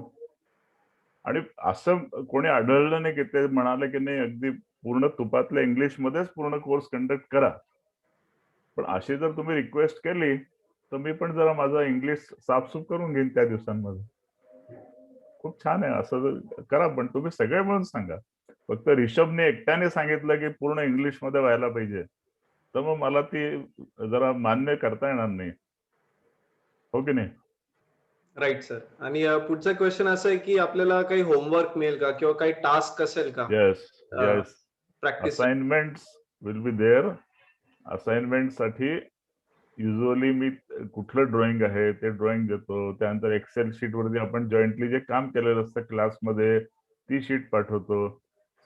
आणि असं कोणी आढळलं नाही की ते म्हणाले की नाही अगदी पूर्ण तुपातल्या इंग्लिशमध्येच पूर्ण कोर्स कंडक्ट करा. पण अशी जर तुम्ही रिक्वेस्ट केली तर मी पण जरा माझा इंग्लिश साफसूफ करून घेईन त्या दिवसांमध्ये. खूप छान आहे. असं जर करा, पण तुम्ही सगळे मिळून सांगा. फक्त रिषभने एकट्याने सांगितलं की पूर्ण इंग्लिशमध्ये व्हायला पाहिजे, तर मग मला ती जरा मान्य करता येणार नाही. हो की नाही? Right sir. आणि पुढचा क्वेश्चन असा आहे की आपल्याला काही होमवर्क मिळेल का किंवा काही टास्क असेल का yes. Practice? Assignments will be there. Assignment साठी युजली मी कुठलं ड्रॉइंग आहे ते ड्रॉइंग देतो. त्यानंतर एक्सेल शीट वरती आपण जॉईंटली जे काम केलेलं असतं क्लासमध्ये ती शीट पाठवतो.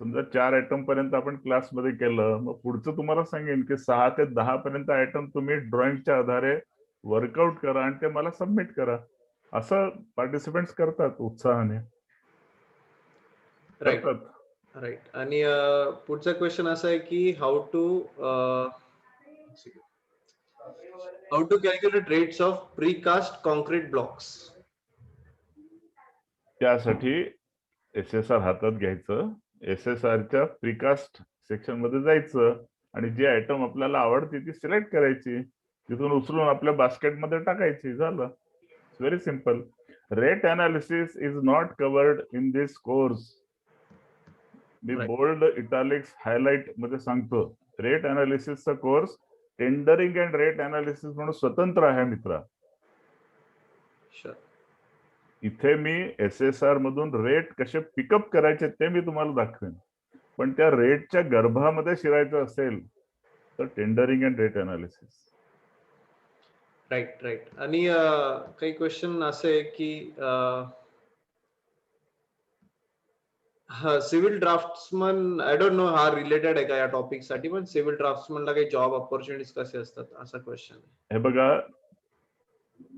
समजा 4 आयटम पर्यंत आपण क्लासमध्ये केलं, मग पुढचं तुम्हाला सांगेन की 6 ते 10 पर्यंत आयटम तुम्ही ड्रॉइंगच्या आधारे वर्कआउट करा आणि ते मला सबमिट करा. असं पार्टिसिपेंट्स करतात उत्साहाने. राईट. करतात. राईट. आणि पुढचा क्वेश्चन असा आहे की how to calculate rates of precast concrete blocks. त्यासाठी SSR हातात घ्यायचं, SSRच्या प्रीकास्ट सेक्शन मध्ये जायचं आणि जी आयटम आपल्याला आवडते ती सिलेक्ट करायची, तिथून उचलून आपल्या बास्केटमध्ये टाकायची. झालं. It's very simple. Rate analysis is not covered in this course. मी Right. बोल्ड, इटालिक्स, हायलाइट मध्ये सांगतो, रेट अनालिसिसचा course tendering and rate analysis म्हणून स्वतंत्र आहे मित्रा. Sure. इथे मी SSR मधून रेट कसे पिकअप करायचे ते मी तुम्हाला दाखवेन. पण त्या रेटच्या गर्भामध्ये शिरायचं असेल तर tendering and rate analysis. Right. आणि काही क्वेश्चन असे आहे की civil draftsman, I don't know हा रिलेटेड आहे का या टॉपिक साठी, पण सिव्हिल ड्राफ्ट्समनला काही जॉब ऑपॉर्च्युनिटीज कसे असतात असा क्वेश्चन आहे. हे बघा,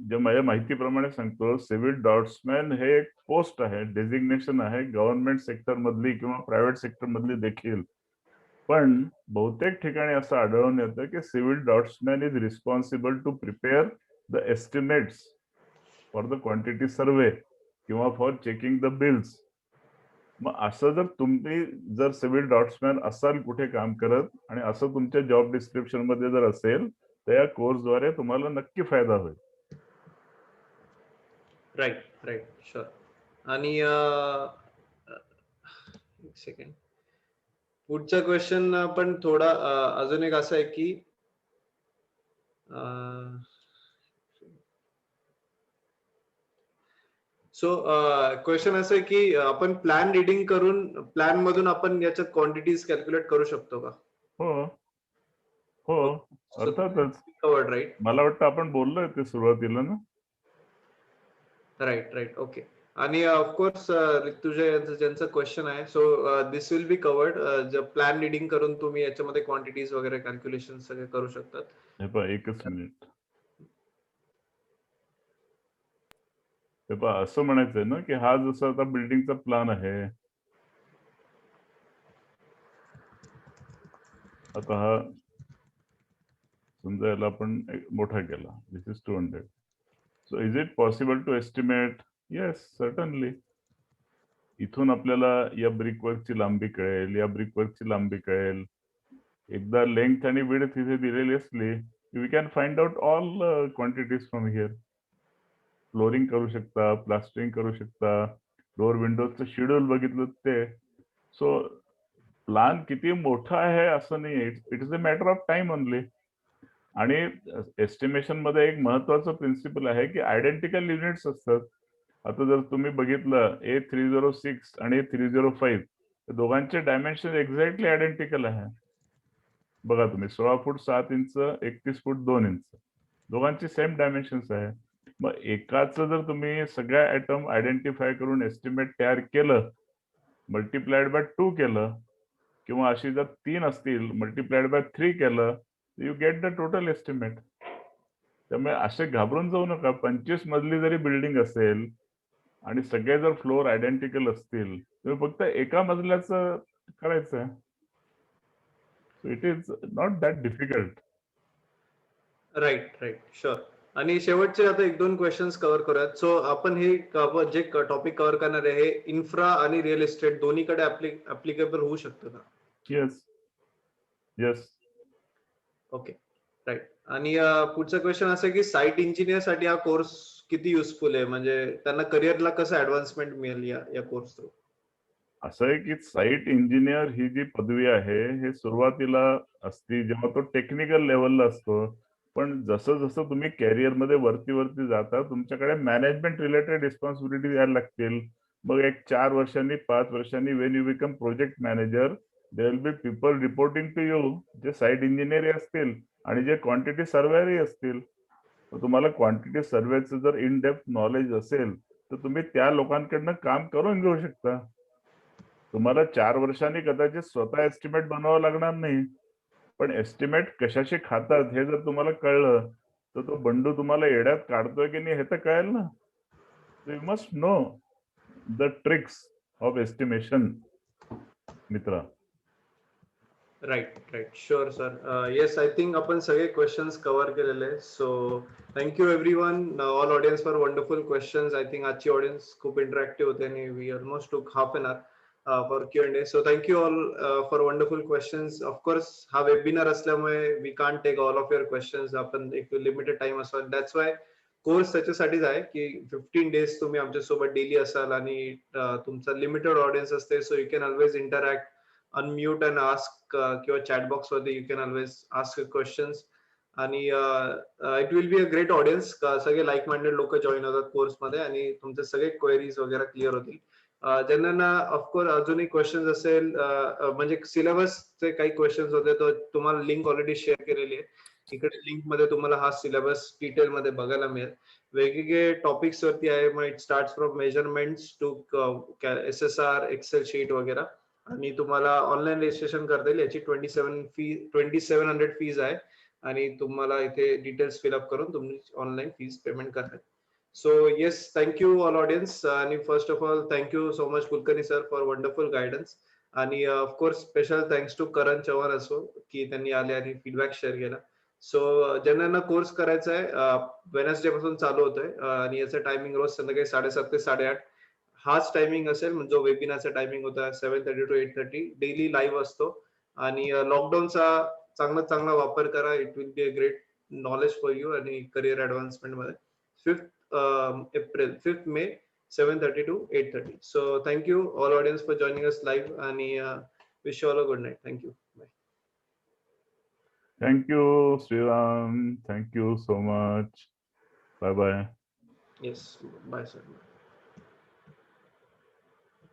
जे माझ्या माहितीप्रमाणे सांगतो, सिव्हिल ड्राफ्ट्समॅन हे एक पोस्ट आहे, डेझिग्नेशन आहे, गव्हर्नमेंट सेक्टर मधली किंवा प्रायव्हेट सेक्टर मधली देखील. पण बहुतेक ठिकाणी असं आढळून येतं की civil draftsman is responsible to prepare the estimates for the quantity survey किंवा फॉर चेकिंग द बिल्स. मग असं जर तुम्ही जर सिव्हिल ड्राफ्ट्समॅन असाल कुठे काम करत आणि असं तुमच्या जॉब डिस्क्रिप्शन मध्ये जर असेल तर या कोर्सद्वारे तुम्हाला नक्की फायदा होईल. राईट. शुअर. आणि एक सेकंड. पुढचा क्वेश्चन पण थोडा अजून एक असा आहे की सो क्वेश्चन असं आहे की आपण प्लॅन रीडिंग करून प्लॅन मधून आपण याच्यात क्वांटिटीज कॅल्क्युलेट करू शकतो का? हो, अर्थातच. कवर्ड. राईट. मला वाटतं आपण बोललोय ते सुरुवातीला ना. राईट. ओके. आणि ऑफकोर्स तुझ्या ज्यांचा क्वेश्चन आहे, so this will be covered. Plan reading करून तुम्ही याच्यामध्ये क्वांटिटीज वगैरे कॅल्क्युलेशन सगळे करू शकतात. हे पहा, एकच मिनिट. ते पहा असं म्हणायचंय ना की हा जसा आता बिल्डिंगचा प्लॅन आहे, आता हा समजा याला आपण मोठा केला, this is 200. So is it possible to estimate? Yes, certainly. इथून आपल्याला या ब्रिकवर्कची लांबी कळेल, या ब्रिकवर्कची लांबी कळेल. एकदा लेंथ आणि विड्थ इथे दिलेली असली, we can find out all quantities from here. Flooring करू शकता, प्लास्टरिंग करू शकता, डोअर विंडोजचं शेड्यूल बघितलं ते. सो प्लान किती मोठा आहे असं नाही, it is a matter of time only. आणि एस्टिमेशन मध्ये एक महत्वाचं प्रिन्सिपल आहे की आयडेंटिकल युनिट्स असतात. आता जर तुम्ही बघितलं A306 आणि A305, दोघांचे डायमेन्शन एक्झॅक्टली आयडेंटिकल आहे. बघा तुम्ही 16 फूट 7 इंच, 31 फूट 2 इंच, दोघांची सेम डायमेन्शन्स आहे. मग एकाचं जर तुम्ही सगळ्या ऍटम आयडेंटिफाय करून एस्टिमेट तयार केलं, मल्टिप्लाइड बाय 2 केलं, किंवा अशी जर 3 असतील मल्टिप्लाइड बाय 3 केलं, you get the total estimate. त्यामुळे असे घाबरून जाऊ नका. 25 मजली जरी बिल्डिंग असेल आणि सगळे जर फ्लोअर आयडेंटिकल असतील, तुम्ही फक्त एका मजल्याचं करायचं. So it is not that difficult. Right, sure. आणि शेवटचे आता 1-2 क्वेश्चन्स कव्हर करूयात. सो आपण हे जे टॉपिक कव्हर करणार आहे, हे इन्फ्रा आणि रिअल इस्टेट दोन्हीकडे ऍप्लिकेबल होऊ शकतं का? येस. Okay, right. आणि पुढचा क्वेश्चन असा आहे की साईट इंजिनियर साठी हा कोर्स किती युजफुल आहे, म्हणजे त्यांना करिअरला कसं ऍडव्हान्समेंट मिळेल या कोर्स थ्रू? असं आहे की साईट इंजिनियर ही जी पदवी आहे, हे सुरुवातीला असती जेव्हा तो टेक्निकल लेवलला असतो. पण जसं जसं तुम्ही कॅरियरमध्ये वरती जाता, तुमच्याकडे मॅनेजमेंट रिलेटेड रिस्पॉन्सिबिलिटी यायला लागतील. मग एक 4 वर्षांनी, 5 वर्षांनी when you become project manager, there will be people reporting to you, जे साईट इंजिनियर असतील आणि जे क्वांटिटी सर्वेअरही असतील. तर तुम्हाला क्वांटिटी सर्वेचं जर इन डेप्थ नॉलेज असेल, तर तुम्ही त्या लोकांकडनं काम करून घेऊ शकता. तुम्हाला 4 वर्षांनी कदाचित स्वतः एस्टिमेट बनवावं लागणार नाही, पण एस्टिमेट कशाशी खातात हे जर तुम्हाला कळलं, तर तो बंडू तुम्हाला येड्यात काढतोय की नाही हे तर कळेल ना. You must know the tricks of estimation, मित्रा. Right, sure sir. Yes, I think आपण सगळे क्वेश्चन्स कव्हर केलेले. So thank you everyone, all audience, for wonderful questions. I think आजची ऑडियन्स खूप इंटरॅक्टिव्ह होते आणि we almost took half an hour for Q&A. So thank you all for wonderful questions. Of course हा webinar असल्यामुळे we can't take all of your questions. आपण एक limited time असतो, that's why course त्याच्यासाठीच आहे की 15 डेज तुम्ही आमच्यासोबत डेली असाल आणि तुमचा लिमिटेड ऑडियन्स असते. So you can always interact, unmute and ask किंवा चॅट बॉक्स मध्ये you can always ask your questions. आणि it will be a great audience. सगळे लाईक माइंडेड लोक जॉईन होतात कोर्स मध्ये आणि तुमचे सगळे क्वेरीज वगैरे क्लिअर होतील. ज्यांना ऑफकोर्स अजूनही क्वेश्चन्स असेल, म्हणजे सिलेबसचे काही क्वेश्चन्स होते, तर तुम्हाला लिंक ऑलरेडी शेअर केलेली आहे. इकडे लिंक मध्ये तुम्हाला हा सिलेबस डिटेल मध्ये बघायला मिळेल. वेगवेगळे टॉपिक्स वरती आहे. मग it start from measurements to SSR, Excel sheet वगैरे. आणि तुम्हाला ऑनलाईन रजिस्ट्रेशन करता येईल. याची 2700 फीज आहे आणि तुम्हाला इथे डिटेल्स फिलअप करून तुम्ही ऑनलाईन फीज पेमेंट करता. So yes, thank you all audience. आणि first of all thank you so much Kulkarni sir for wonderful guidance. आणि of course special thanks to Karan Chavan असो की त्यांनी आले आणि फीडबॅक शेअर केला. सो ज्यांना कोर्स करायचा आहे, वेनसडे पासून चालू होतोय आणि याचं टायमिंग रोज संध्याकाळी 7:30 ते 8:30 हाच टायमिंग असेल. म्हणजे जो वेबिनारचा टायमिंग होता 7:30 to 8:30 डेली लाईव्ह असतो. आणि लॉकडाऊनचा चांगला वापर करा. It will be a great knowledge for you आणि करिअर ऍडव्हान्समेंट मध्ये. 5th May 7:30 to 8:30. So thank you all audience for joining us live आणि wish you all a good night. Thank you. Bye. Thank you Shriram, thank you so much. Bye bye. Yes, bye sir.